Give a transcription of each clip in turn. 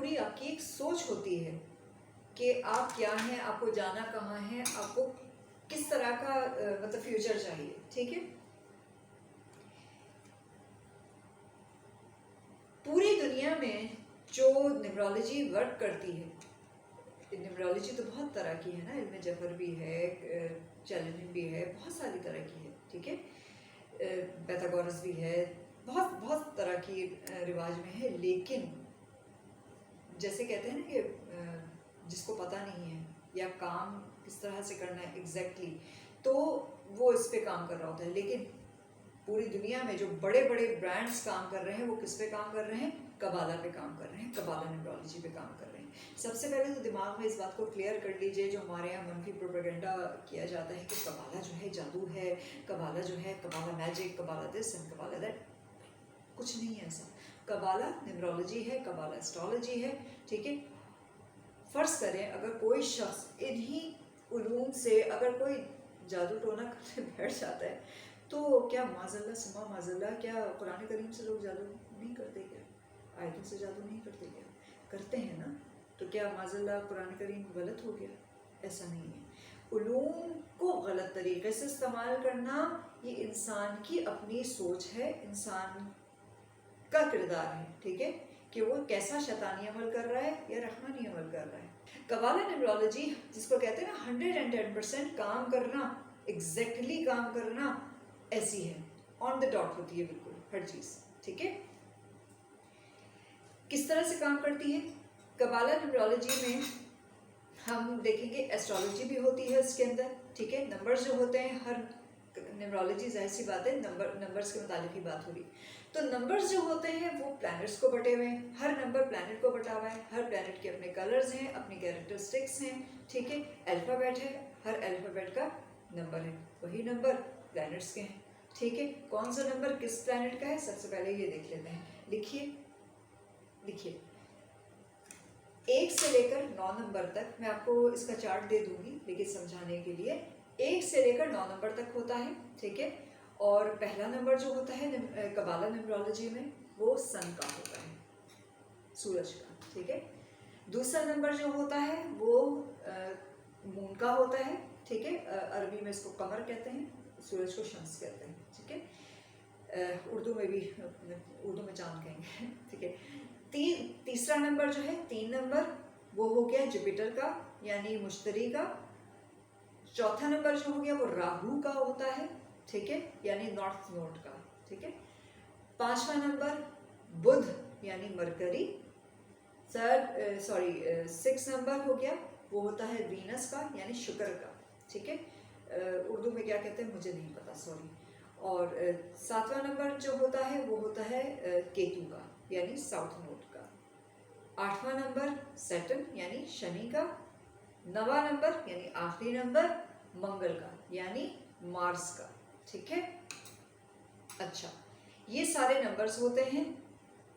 पूरी आपकी एक सोच होती है कि आप क्या हैं, आपको जाना कहाँ है, आपको किस तरह का मतलब फ्यूचर चाहिए, ठीक है। पूरी दुनिया में जो न्यूमरोलॉजी वर्क करती है, न्यूमरोलॉजी तो बहुत तरह की है ना, इल्म जफर भी है, चैलेंजिंग भी है, बहुत सारी तरह की है, ठीक है, पैथागोरस भी है, बहुत बहुत तरह की रिवाज में है। लेकिन जैसे कहते हैं ना कि जिसको पता नहीं है या काम किस तरह से करना है एग्जैक्टली, तो वो इस पे काम कर रहा होता है। लेकिन पूरी दुनिया में जो बड़े बड़े ब्रांड्स काम कर रहे हैं वो किस पे काम कर रहे हैं, कबाला पे काम कर रहे हैं, कबाला न्यूमरोलॉजी पे काम कर रहे हैं। सबसे पहले तो दिमाग में इस बात को क्लियर कर लीजिए, जो हमारे यहाँ मनफी प्रोपेगेंडा किया जाता है कि कबाला जो है जादू है, कबाला जो है कबाला मैजिक, कबाला दिस एंड कबाला दैट, कुछ नहीं है ऐसा। कबाला न्यूमरोलॉजी है, कबाला एस्ट्रोलॉजी है, ठीक है। फर्ज करें अगर कोई शख्स इन्हीं उलूम से अगर कोई जादू टोना करने बैठ जाता है, तो क्या माज़ल्ला सुमा माज़ल्ला, क्या कुरान करीम से लोग जादू नहीं करते क्या, आयतों से जादू नहीं करते क्या, करते हैं ना, तो क्या माज़ल्ला कुरान करीम गलत हो गया? ऐसा नहीं है। उलूम को गलत तरीके से इस्तेमाल करना ये इंसान की अपनी सोच है, इंसान का किरदार है, ठीक है, कि वो कैसा शैतानी अमल कर रहा है या रहमानी अमल कर रहा है। कबाला न्यूमरोलॉजी जिसको कहते हैं ना 110% काम करना, एग्जैक्टली काम करना, ऐसी है, ऑन द डॉट होती है बिल्कुल हर चीज़, ठीक है। किस तरह से काम करती है कबाला न्यूमरोलॉजी में, हम देखेंगे एस्ट्रोलॉजी भी होती है इसके अंदर, ठीक है। नंबर्स जो होते हैं, हर न्यूमरोलॉजी जाहिर सी बात है नंबर्स के मुतालिक ही बात हो रही, तो नंबर्स जो होते हैं वो प्लैनेट्स को बटे हुए हैं, हर नंबर प्लैनेट को बटा हुआ है, हर प्लैनेट के अपने कलर्स हैं, अपनी कैरेक्टरिस्टिक्स हैं, ठीक है। अल्फ़ाबेट है, हर अल्फ़ाबेट का नंबर है, वही नंबर प्लैनेट्स के हैं, ठीक है। कौन सा नंबर किस प्लैनेट का है, सबसे पहले ये देख लेते हैं। लिखिए लिखिए, 1 से लेकर 9 नंबर तक, मैं आपको इसका चार्ट दे दूंगी लेकिन समझाने के लिए, 1 से लेकर 9 नंबर तक होता है, ठीक है। और पहला नंबर जो होता है कबाला न्यूमरोलॉजी में वो सन का होता है, सूरज का, ठीक है। दूसरा नंबर जो होता है वो मून का होता है, ठीक है। अरबी में इसको कमर कहते हैं, सूरज को शम्स कहते हैं, ठीक है। उर्दू में भी, उर्दू में चांद कहेंगे, ठीक है। तीसरा नंबर जो है 3 नंबर, वो हो गया जुपिटर का यानी मुश्तरी का। चौथा नंबर जो हो गया वो राहु का होता है, ठीक है, यानी नॉर्थ नोड का, ठीक है। 5वां नंबर बुध यानी मरकरी। 6 नंबर हो गया वो होता है वीनस का यानी शुक्र का, ठीक है। उर्दू में क्या कहते हैं मुझे नहीं पता, सॉरी। और 7वां नंबर जो होता है वो होता है केतु का यानी साउथ नोड का। 8वां नंबर सैटर्न यानी शनि का। 9वां नंबर यानी आखिरी नंबर मंगल का यानी मार्स का, ठीक है। अच्छा, ये सारे नंबर्स होते हैं,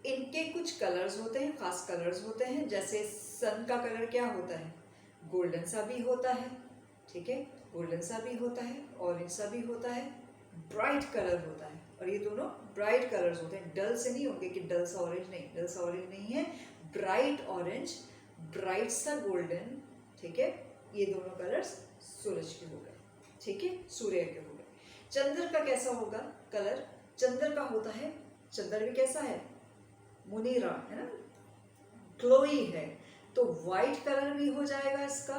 इनके कुछ कलर्स होते हैं, खास कलर्स होते हैं। जैसे सन का कलर क्या होता है, गोल्डन सा भी होता है, ठीक है, गोल्डन सा भी होता है, ऑरेंज सा भी होता है, ब्राइट कलर होता है। और ये दोनों ब्राइट कलर्स होते हैं, डल से नहीं होंगे कि डल सा ऑरेंज, नहीं, डल सा ऑरेंज नहीं है, ब्राइट ऑरेंज, ब्राइट सा गोल्डन, ठीक है। ये दोनों कलर्स सूरज के हो गए, ठीक है, सूर्य के हो गए। चंद्र का कैसा होगा कलर, चंद्र का होता है, चंद्र भी कैसा है, मुनीरा है ना, ग्लोई है, तो वाइट कलर भी हो जाएगा इसका,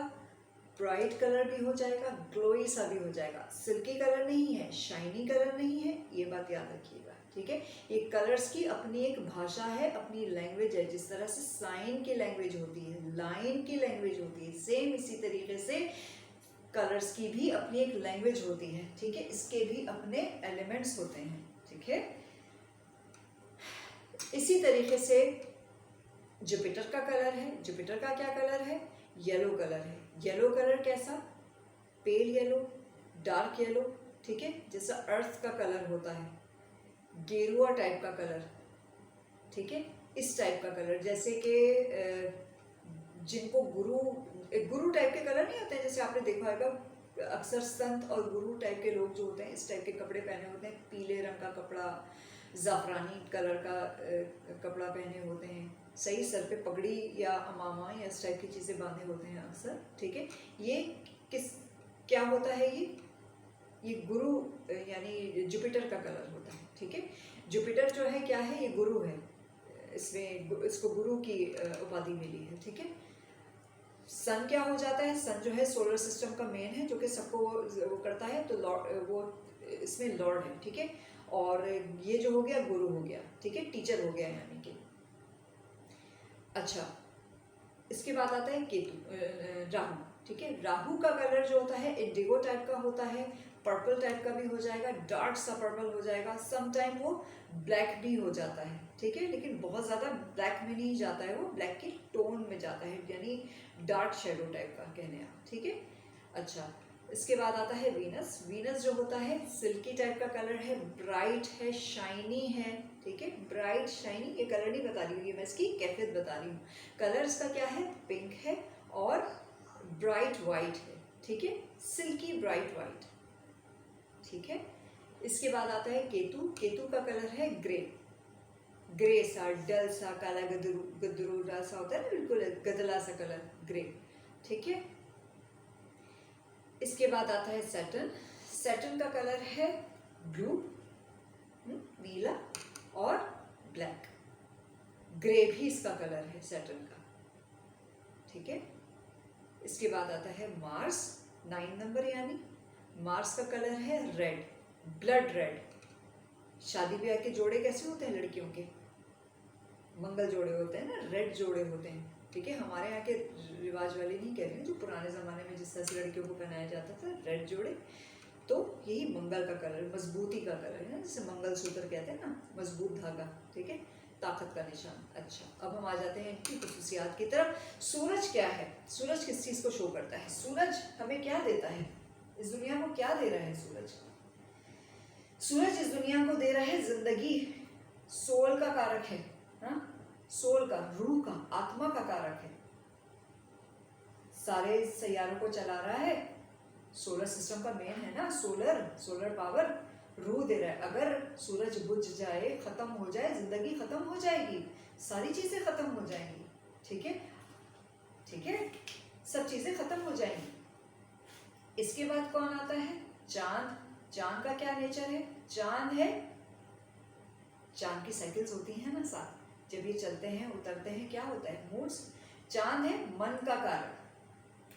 ब्राइट कलर भी हो जाएगा, ग्लोई सा भी हो जाएगा। सिल्की कलर नहीं है, शाइनी कलर नहीं है, ये बात याद रखिएगा, ठीक है। ये कलर्स की अपनी एक भाषा है, अपनी लैंग्वेज है। जिस तरह से साइन की लैंग्वेज होती है, लाइन की लैंग्वेज होती है, सेम इसी तरीके से कलर्स की भी अपनी एक लैंग्वेज होती है, ठीक है। इसके भी अपने एलिमेंट्स होते हैं, ठीक है। इसी तरीके से जुपिटर का कलर है, जुपिटर का क्या कलर है, येलो कलर है। येलो कलर कैसा, पेल येलो, डार्क येलो, ठीक है, जैसा अर्थ का कलर होता है, गेरुआ टाइप का कलर, ठीक है, इस टाइप का कलर। जैसे कि जिनको गुरु टाइप के कलर नहीं होते हैं, जैसे आपने देखा होगा अक्सर संत और गुरु टाइप के लोग जो होते हैं इस टाइप के कपड़े पहने होते हैं, पीले रंग का कपड़ा, ज़ाफ़रानी कलर का कपड़ा पहने होते हैं, सही, सर पे पगड़ी या अमामा या इस टाइप की चीज़ें बांधे होते हैं अक्सर, ठीक है। ये किस क्या होता है ये गुरु यानी जुपिटर का कलर होता है, ठीक है। जुपिटर जो है क्या है, ये गुरु है, इसमें इसको गुरु की उपाधि मिली है, ठीक है। सन क्या हो जाता है, सन जो है सोलर सिस्टम का मेन है, जो कि सबको वो करता है, तो वो इसमें लॉर्ड है, ठीक है। और ये जो हो गया गुरु हो गया, ठीक है, टीचर हो गया यानी कि। अच्छा, इसके बाद आता है केतु, राहु, ठीक है। राहु का कलर जो होता है इंडिगो टाइप का होता है, पर्पल टाइप का भी हो जाएगा, डार्क सा पर्पल हो जाएगा, सम टाइम वो ब्लैक भी हो जाता है, ठीक है, लेकिन बहुत ज़्यादा ब्लैक में नहीं जाता है, वो ब्लैक की टोन में जाता है, यानी डार्क शेडो टाइप का कहने आप, ठीक है। अच्छा, इसके बाद आता है वीनस। वीनस जो होता है सिल्की टाइप का कलर है, ब्राइट है, शाइनी है, ठीक है, ब्राइट शाइनी। ये कलर नहीं बता रही हूँ, ये मैं इसकी कैफियत बता रही हूँ। कलर इसका क्या है, पिंक है और ब्राइट वाइट है, ठीक है, सिल्की ब्राइट वाइट, ठीक है। इसके बाद आता है केतु। केतु का कलर है ग्रे, ग्रे सा, डल सा, काला गदरूरा सा होता है ना, बिल्कुल गदला सा कलर, ग्रे, ठीक है। इसके बाद आता है सैटर्न। सैटर्न का कलर है ब्लू, नीला और ब्लैक, ग्रे भी इसका कलर है सैटर्न का, ठीक है। इसके बाद आता है मार्स, 9 नंबर, यानी मार्स का कलर है रेड, ब्लड रेड। शादी ब्याह के जोड़े कैसे होते हैं लड़कियों के, मंगल जोड़े होते हैं ना, रेड जोड़े होते हैं, ठीक है। हमारे यहाँ के रिवाज वाले नहीं कह रही हूँ, जो पुराने ज़माने में जिस तरह से लड़कियों को पहनाया जाता था, रेड जोड़े, तो यही मंगल का कलर, मजबूती का कलर है ना, जिसे मंगलसूत्र कहते हैं ना, मजबूत धागा, ठीक है, ताकत का निशान। अच्छा, अब हम आ जाते हैं इनकी खुसूसियात की तरफ। सूरज क्या है, सूरज किस चीज़ को शो करता है, सूरज हमें क्या देता है, इस दुनिया को क्या दे रहा है सूरज। सूरज इस दुनिया को दे रहा है जिंदगी, सोल का कारक है, हाँ, सोल का, रूह का, आत्मा का कारक है, सारे सैयारों को चला रहा है, सोलर सिस्टम का मेन है ना, सोलर पावर, रूह दे रहा है। अगर सूरज बुझ जाए, खत्म हो जाए, जिंदगी खत्म हो जाएगी, सारी चीजें खत्म हो जाएंगी, ठीक है, ठीक है, सब चीजें खत्म हो जाएंगी। इसके बाद कौन आता है, चांद। चांद का क्या नेचर है, चांद है, चांद की साइकिल्स होती हैं ना साथ, जब ये चलते हैं उतरते हैं, क्या होता है, मूड्स। चांद है मन का कारक,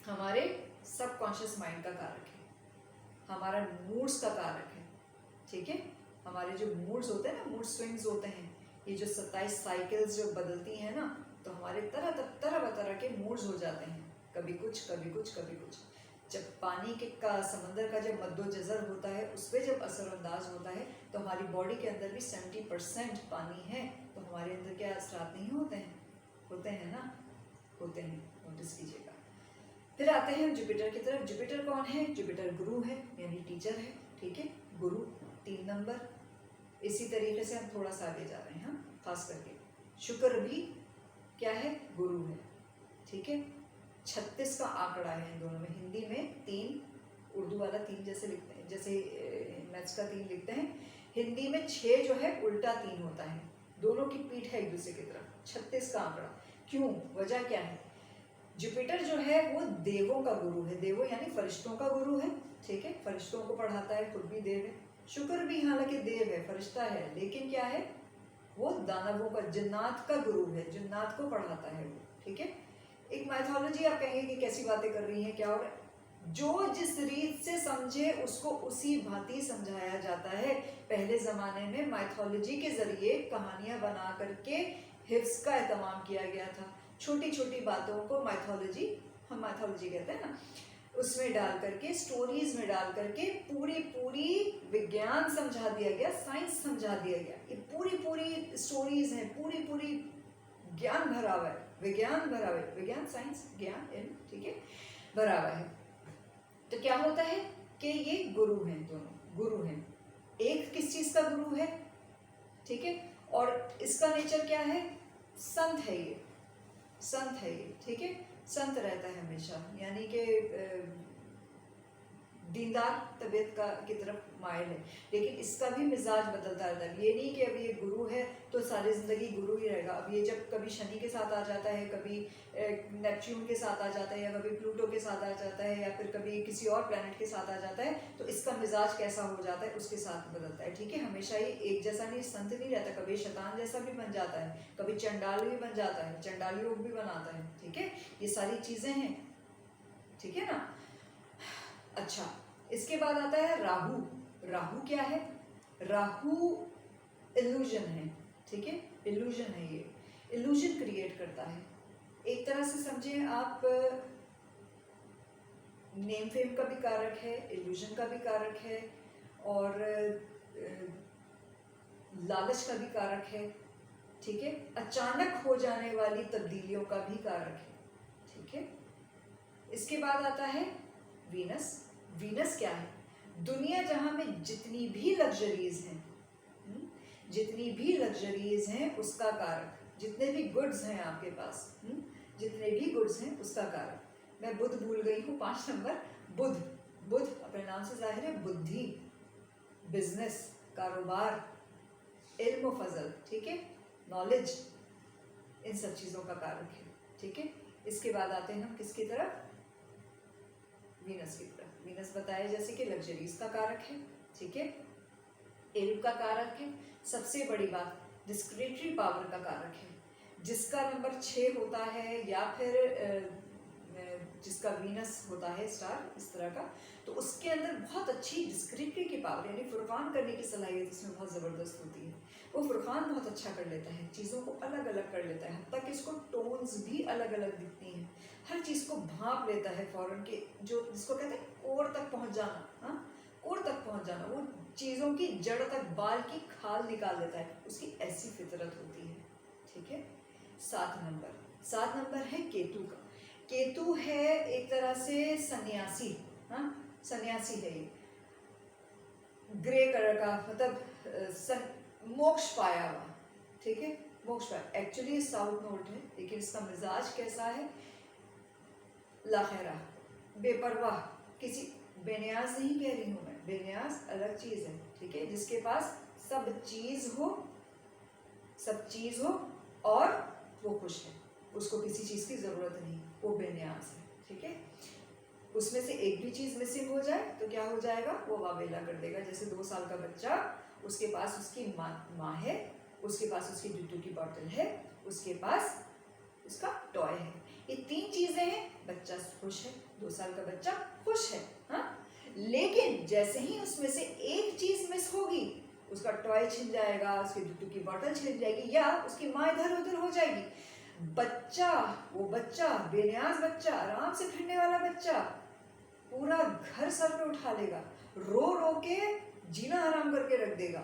हमारे सबकॉन्शियस माइंड का कारक है, हमारा मूड्स का कारक है, ठीक है। हमारे जो मूड्स होते हैं ना, मूड स्विंग्स होते हैं, ये जो 27 साइकिल्स जो बदलती हैं ना, तो हमारे तरह के मूड्स हो जाते हैं, कभी कुछ कभी कुछ कभी कुछ। जब पानी के का समंदर का जब मद्दोजज़र होता है, उस पर जब असरअंदाज होता है, तो हमारी बॉडी के अंदर भी 70% पानी है, तो हमारे अंदर क्या असरात नहीं होते हैं, होते हैं ना, होते हैं, नोटिस कीजिएगा। फिर आते हैं जुपिटर की तरफ। जुपिटर कौन है, जुपिटर गुरु है, यानी टीचर है, ठीक है, गुरु 3 नंबर। इसी तरीके से हम थोड़ा सा आगे जा रहे हैं, हाँ, खास करके शुक्र भी क्या है, गुरु है, ठीक है। 36 का आंकड़ा है इन दोनों में, हिंदी में 3, उर्दू वाला 3 जैसे लिखते हैं, जैसे मैथ्स का 3 लिखते हैं, हिंदी में 6 जो है उल्टा 3 होता है, दोनों की पीठ है एक दूसरे की तरफ। 36 का आंकड़ा क्यों, वजह क्या है, जुपिटर जो है वो देवों का गुरु है, देवों यानी फरिश्तों का गुरु है, ठीक है, फरिश्तों को पढ़ाता है, खुद भी देव है। शुक्र भी हालांकि देव है, फरिश्ता है, लेकिन क्या है, वो दानवों का, जिन्नात का गुरु है, जिन्नात को पढ़ाता है वो, ठीक है। एक माइथोलॉजी आप कहेंगे कि कैसी बातें कर रही हैं, क्या हो रहा है, जो जिस रीत से समझे उसको उसी भांति समझाया जाता है। पहले ज़माने में माइथोलॉजी के ज़रिए कहानियाँ बना करके हिफ्ज़ का एहतमाम किया गया था, छोटी छोटी बातों को माइथोलॉजी, हम माइथोलॉजी कहते हैं ना, उसमें डाल करके, स्टोरीज में डाल करके पूरी विज्ञान समझा दिया गया, साइंस समझा दिया गया। ये पूरी स्टोरीज हैं, पूरी ज्ञान भरा हुआ है, विज्ञान भरा हुआ है, विज्ञान साइंस ज्ञान इन, ठीक है, भरा हुआ है। तो क्या होता है कि ये गुरु हैं, दोनों गुरु हैं। एक किस चीज का गुरु है, ठीक है, और इसका नेचर क्या है, संत है ये, संत है ये, ठीक है, संत रहता है हमेशा, यानी कि दीनदार तबीयत का की तरफ मायल है, लेकिन इसका भी मिजाज बदलता रहता है। ये नहीं कि अभी ये गुरु है तो सारी ज़िंदगी गुरु ही रहेगा। अब ये जब कभी शनि के साथ आ जाता है, कभी नेपच्यून के साथ आ जाता है, या कभी प्लूटो के साथ आ जाता है, या फिर कभी किसी और प्लैनेट के साथ आ जाता है, तो इसका मिजाज कैसा हो जाता है उसके साथ बदलता है। ठीक है, हमेशा ही एक जैसा नहीं, संत नहीं रहता, कभी शैतान जैसा भी बन जाता है, कभी चंडाल भी बन जाता है, चंडाल योग भी बनाता है। ठीक है, ये सारी चीज़ें हैं। ठीक है ना। अच्छा, इसके बाद आता है राहु। राहु क्या है? राहु इल्यूजन है। ठीक है, इल्यूजन है, ये इल्यूजन क्रिएट करता है। एक तरह से समझें आप, नेम फेम का भी कारक है, इल्यूजन का भी कारक है, और लालच का भी कारक है। ठीक है, अचानक हो जाने वाली तब्दीलियों का भी कारक है। ठीक है, इसके बाद आता है वीनस। वीनस क्या है? दुनिया जहां में जितनी भी लग्जरीज हैं, जितनी भी लग्जरीज हैं उसका कारक, जितने भी गुड्स हैं आपके पास, जितने भी गुड्स हैं उसका कारक। मैं बुध भूल गई हूँ, 5 नंबर बुध। बुध अपने नाम से जाहिर है, बुद्धि, बिजनेस, कारोबार, इल्म व फजल, ठीक है, नॉलेज, इन सब चीज़ों का कारक है। ठीक है, इसके बाद आते हैं हम किसकी तरफ? वीनस की तरफ। वीनस बताया जैसे कि लग्जरीज का कारक है। ठीक है, इल्म का कारक है। सबसे बड़ी बात, डिस्क्रिटरी पावर का कारक है। जिसका नंबर 6 होता है, या फिर जिसका वीनस होता है स्टार इस तरह का, तो उसके अंदर बहुत अच्छी डिस्क्रिटरी की पावर, यानी फुरकान करने की सलाहियत उसमें बहुत ज़बरदस्त होती है। वो फुरकान बहुत अच्छा कर लेता है, चीज़ों को अलग अलग कर लेता है, हत्ता कि इसको टोन्स भी अलग अलग दिखती हैं, हर चीज़ को भांप लेता है फौरन के, जो जिसको कहते हैं कोर तक पहुंच जाना। हाँ, कोर तक पहुंच जाना, वो चीज़ों की जड़ तक, बाल की खाल निकाल देता है, उसकी ऐसी फितरत होती है। ठीक है, 7 नंबर है केतु का। केतु है एक तरह से सन्यासी। हाँ, सन्यासी है ये, ग्रे कलर का, मतलब मोक्ष पाया हुआ। ठीक है, मोक्ष पाया, एक्चुअली साउथ नोट है, लेकिन इसका मिजाज कैसा है? लाखेरा, बेपरवाह, किसी, बेनियाज नहीं कह रही हूँ मैं, बेनियाज अलग चीज है। ठीक है, जिसके पास सब चीज हो, सब चीज हो और वो खुश है, उसको किसी चीज की जरूरत नहीं, वो बेनियाज है। ठीक है, उसमें से एक भी चीज मिसिंग हो जाए तो क्या हो जाएगा? वो वावेला कर देगा। जैसे 2 साल का बच्चा, उसके पास उसकी माँ है, उसके पास उसकी दूध की बॉटल है, उसके पास उसका टॉय है, ये 3 चीजें हैं, बच्चा खुश है, 2 साल का बच्चा खुश है। हाँ, लेकिन जैसे ही उसमें से एक चीज मिस होगी, उसका टॉय छिन जाएगा, उसकी दूध की बॉटल छिन जाएगी, या उसकी माँ इधर उधर हो जाएगी। बच्चा, वो बच्चा, बेनियाज बच्चा, आराम से फिरने वाला बच्चा, पूरा घर सर पे उठा लेगा, रो रो के जीना हराम करके रख देगा।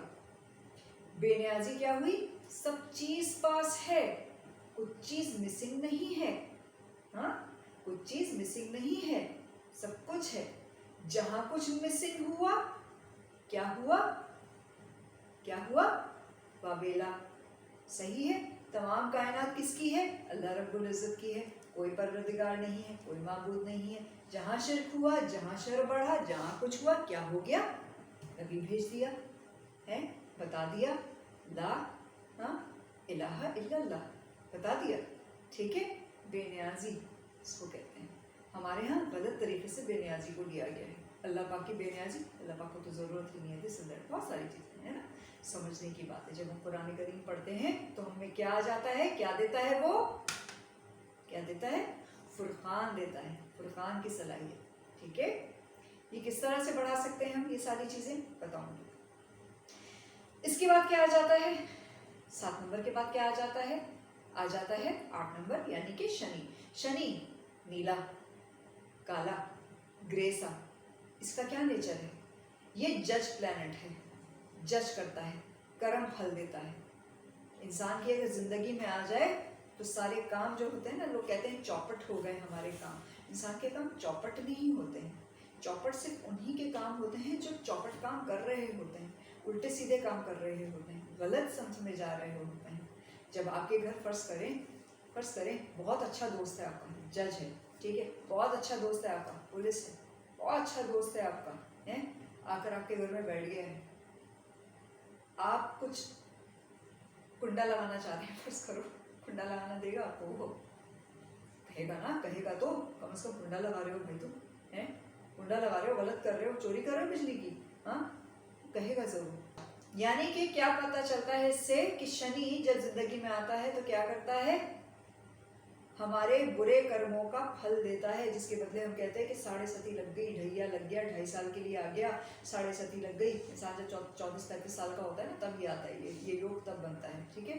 बेनियाजी क्या हुई? सब चीज पास है, कुछ चीज मिसिंग नहीं है। हाँ, कुछ चीज मिसिंग नहीं है, सब कुछ है। जहां कुछ मिसिंग हुआ, क्या हुआ? क्या हुआ? वावेला। सही है, तमाम कायनात किसकी है? अल्लाह रब्बुल इज्जत की है, कोई परवरदिगार नहीं है, कोई माबूद नहीं है। जहाँ शिर्क हुआ, जहाँ शर बढ़ा, जहाँ कुछ हुआ, क्या हो गया? नबी भेज दिया है, बता दिया, ला हाँ इलाहा इल्लल्लाह, बता दिया। ठीक है, बेनियाजी इसको कहते हैं। हमारे यहाँ गलत तरीके से बेनियाजी को लिया गया है। अल्लाह पाक की बेनियाजी, अल्लाह पाक को तो ज़रूरत ही नहीं है, दिस दैट, बहुत सारी चीज़ें हैं ना, समझने की बात है। जब हम कुरान करीम पढ़ते हैं तो हमें क्या आ जाता है, क्या देता है वो, क्या देता है? फुरकान देता है, फुरकान की सलाहियत। ठीक है, ये किस तरह से बढ़ा सकते हैं हम, ये सारी चीज़ें बताऊंगी। इसके बाद क्या आ जाता है? 7 नंबर के बाद क्या आ जाता है? आ जाता है 8 नंबर, यानी कि शनि। शनि नीला, काला, ग्रे सा, इसका क्या नेचर है? ये जज प्लैनेट है, जज करता है, कर्म फल देता है। इंसान की अगर जिंदगी में आ जाए तो सारे काम जो होते हैं ना, लोग कहते हैं चौपट हो गए हमारे काम। इंसान के काम चौपट नहीं होते हैं। चौपट सिर्फ उन्हीं के काम होते हैं जो चौपट काम कर रहे होते हैं, उल्टे सीधे काम कर रहे होते हैं, गलत समझ में जा रहे होते हैं। जब आपके घर फर्ज करें बहुत अच्छा दोस्त है आपका, जज है, ठीक है, बहुत अच्छा दोस्त है आपका, पुलिस है, बहुत अच्छा दोस्त है आपका, है, आकर आपके घर में बैठ गया है, आप कुछ कुंडा लगाना चाह रहे हैं, फर्ज करो कुंडा लगाना देगा आपको वो? कहेगा ना, कहेगा तो कम से कम कुंडा लगा रहे हो भाई तुम, है, कुंडा लगा रहे हो, गलत कर रहे हो, चोरी कर रहे हो बिजली की, हाँ, कहेगा जरूर। यानी कि क्या पता चलता है इससे कि शनि जब जिंदगी में आता है तो क्या करता है, हमारे बुरे कर्मों का फल देता है, जिसके बदले हम कहते हैं कि साढ़े सती लग गई, ढैया लग गया, 2.5 साल के लिए आ गया, साढ़े सती लग गई। इंसान जब 24-35 साल का होता है ना, तब ये आता है, ये योग तब बनता है, ठीक है,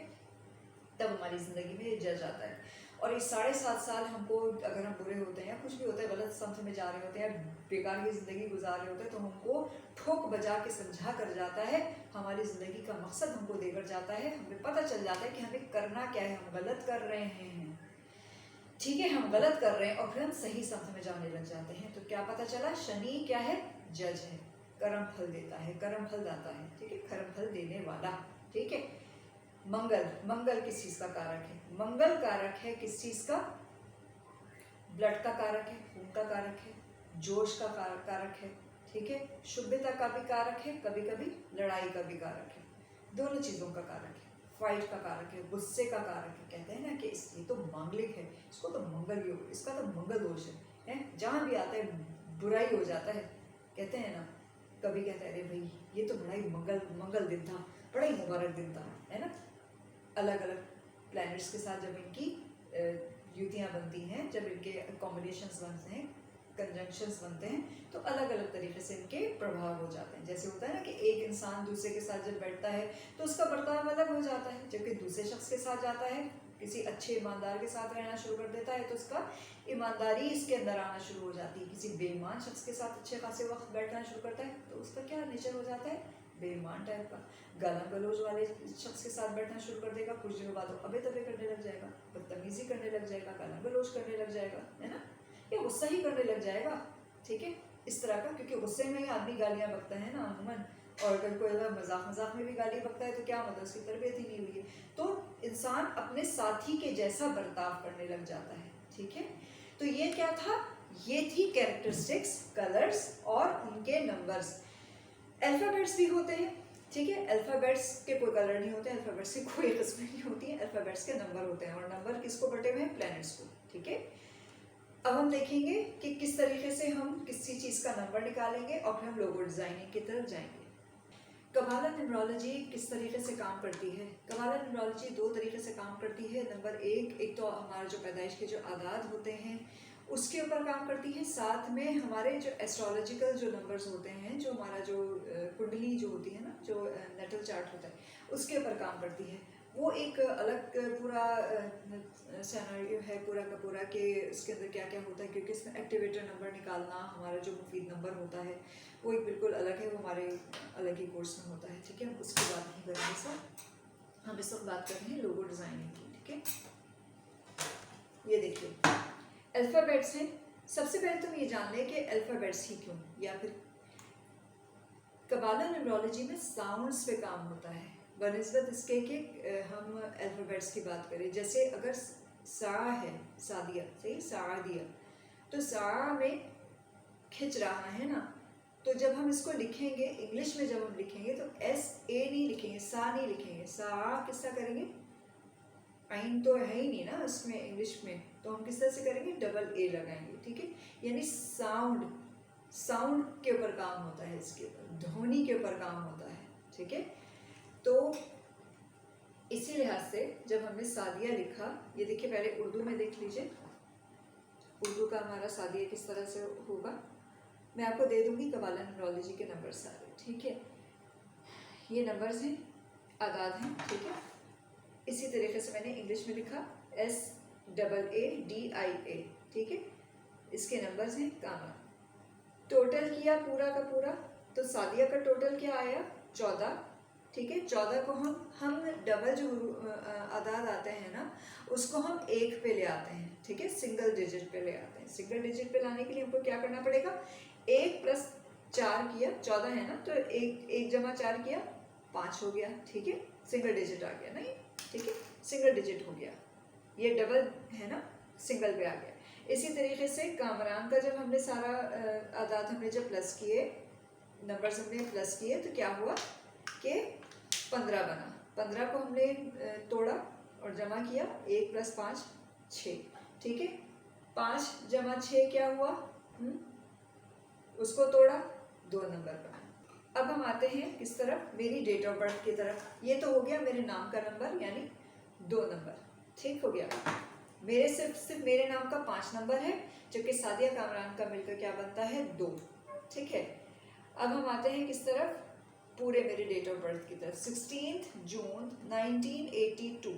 तब हमारी जिंदगी में ये जज आता है। और ये 7.5 साल हमको, अगर हम बुरे होते हैं या कुछ भी होता है, गलत संथ में जा रहे होते हैं, बेकार की जिंदगी गुजार रहे होते हैं, तो हमको ठोक बजा के समझा कर जाता है, हमारी जिंदगी का मकसद हमको देकर जाता है, हमें पता चल जाता है कि हमें करना क्या है, हम गलत कर रहे हैं, ठीक है, हम गलत कर रहे हैं, और फिर हम सही संथ में जाने लग जाते हैं। तो क्या पता चला, शनि क्या है, जज है, कर्म फल देता है, कर्म फल दाता है, ठीक है, कर्म फल देने वाला, ठीक है। मंगल, मंगल किस चीज का कारक है, मंगल कारक है किस चीज का, ब्लड का कारक है, खून का कारक है, जोश का कारक है, ठीक है, शुभ्रता का भी कारक है, कभी कभी लड़ाई का भी कारक है, दोनों चीजों का कारक है, फाइट का कारक है, गुस्से का कारक है। कहते हैं ना कि ये तो मांगलिक है, इसको तो मंगल योग, इसका तो मंगल दोष है, जहाँ भी आता है बुराई हो जाता है। कहते हैं ना, कभी कहते हैं अरे भाई ये तो बड़ा ही मंगल दिन था, बड़ा ही मुबारक दिन था, है ना। अलग अलग प्लैनेट्स के साथ जब इनकी युतियाँ बनती हैं, जब इनके कॉम्बिनेशंस बनते हैं, कंजंक्शंस बनते हैं, तो अलग अलग तरीके से इनके प्रभाव हो जाते हैं। जैसे होता है ना कि एक इंसान दूसरे के साथ जब बैठता है तो उसका बर्ताव अलग हो जाता है, जबकि दूसरे शख्स के साथ जाता है, किसी अच्छे ईमानदार के साथ रहना शुरू कर देता है तो उसका ईमानदारी इसके अंदर आना शुरू हो जाती है। किसी बेईमान शख्स के साथ अच्छे खासे वक्त बैठना शुरू करता है तो उसका क्या नेचर हो जाता है, बेईमान टाइप का। गाला गलौज वाले शख्स के साथ बैठना शुरू कर देगा, कुछ दिनों बाद अबे तबे करने लग जाएगा, बदतमीजी करने लग जाएगा, गाला गलौज करने लग जाएगा, है ना, या गुस्सा ही करने लग जाएगा, ठीक है, इस तरह का। क्योंकि गुस्से में ही आदमी गालियां बकता है ना अमूमन, और अगर कोई मजाक में भी गाली बकता है तो क्या मतलब, उसकी तरबियत ही नहीं हुई है। तो इंसान अपने साथी के जैसा बर्ताव करने लग जाता है, ठीक है। तो ये क्या था, ये थी कैरेक्टरिस्टिक्स, कलर्स और उनके नंबर्स। अल्फाबेट्स भी होते हैं, ठीक है, अल्फाबेट्स के कोई कलर नहीं होते, अल्फाबेट्स की कोई किस्में नहीं होती है, अल्फाबेट्स के नंबर होते हैं, और नंबर किसको बटे हुए हैं, प्लैनेट्स को, ठीक है। अब हम देखेंगे कि किस तरीके से हम किसी चीज़ का नंबर निकालेंगे और फिर हम लोगो डिजाइनिंग की तरफ जाएंगे। कबाला न्यूमरोलॉजी किस तरीके से काम करती है, कबाला न्यूमरोलॉजी 2 तरीके से काम करती है। नंबर एक तो हमारे जो पैदाइश के जो आदाद होते हैं उसके ऊपर काम करती है, साथ में हमारे जो एस्ट्रोलॉजिकल जो नंबर्स होते हैं, जो हमारा जो कुंडली जो होती है ना, जो नेटल चार्ट होता है उसके ऊपर काम करती है। वो एक अलग पूरा सिनेरियो है पूरा का पूरा कि इसके अंदर क्या क्या होता है, क्योंकि इसमें एक्टिवेटर नंबर निकालना हमारा जो मुफीद नंबर होता है वो एक बिल्कुल अलग है, वो हमारे अलग ही कोर्स में होता है, ठीक है, हम उसकी बात नहीं करेंगे सर। हम इस वक्त बात कर रहे हैं लोगो डिज़ाइनिंग की, ठीक है। ये देखिए अल्फ़ाबेट्स हैं। सबसे पहले तुम ये जान लें कि अल्फ़ाबेट्स ही क्यों, या फिर कबाला न्यूमरोलॉजी में साउंड्स पे काम होता है बनिस्बत इसके कि हम अल्फ़ाबेट्स की बात करें। जैसे अगर सा है, सादिया, सही, सादिया, तो सा में खिंच रहा है ना, तो जब हम इसको लिखेंगे इंग्लिश में, जब हम लिखेंगे तो SA नहीं लिखेंगे, सा नहीं लिखेंगे, सा किसका करेंगे, आइन तो है ही नहीं ना उसमें इंग्लिश में, तो हम किस तरह से करेंगे, डबल A लगाएंगे, ठीक है। यानी साउंड के ऊपर काम होता है, इसके ऊपर ध्वनि के ऊपर काम होता है, ठीक है। तो इसी लिहाज से जब हमने सादिया लिखा, ये देखिए पहले उर्दू में देख लीजिए, उर्दू का हमारा सादिया किस तरह से होगा, मैं आपको दे दूंगी कबाला न्यूमरोलॉजी के नंबर सारे, ठीक है। ये नंबर्स हैं, आदाद हैं, ठीक है। इसी तरीके से मैंने इंग्लिश में लिखा SAADIA, ठीक है, इसके नंबर्स हैं कामा। टोटल किया पूरा का पूरा, तो सादिया का टोटल क्या आया, 14, ठीक है। 14 को हम डबल जो आदाद आते हैं ना उसको हम 1 पे ले आते हैं, ठीक है, सिंगल डिजिट पे ले आते हैं। सिंगल डिजिट पे लाने के लिए हमको क्या करना पड़ेगा, 1 + 4 किया, 14 है ना, तो 1 + 4 किया, 5 हो गया, ठीक है, सिंगल डिजिट आ गया, नहीं, ठीक है, सिंगल डिजिट हो गया। ये डबल है ना, सिंगल पे आ गया। इसी तरीके से कामरान का जब हमने सारा आदाद हमने जब प्लस किए, नंबर्स हमने प्लस किए, तो क्या हुआ कि 15 बना। 15 को हमने तोड़ा और जमा किया, 1 + 5 6, ठीक है। 5 जमा 6 क्या हुआ, उसको तोड़ा, 2 नंबर बना। अब हम आते हैं किस तरफ, मेरी डेट ऑफ बर्थ की तरफ। ये तो हो गया मेरे नाम का नंबर यानी 2 नंबर, ठीक हो गया। मेरे सिर्फ मेरे नाम का 5 नंबर है, जबकि सादिया कामरान का मिलकर क्या बनता है 2, ठीक है। अब हम आते हैं किस तरफ, पूरे मेरे डेट ऑफ बर्थ की तरफ, 16 जून 1982,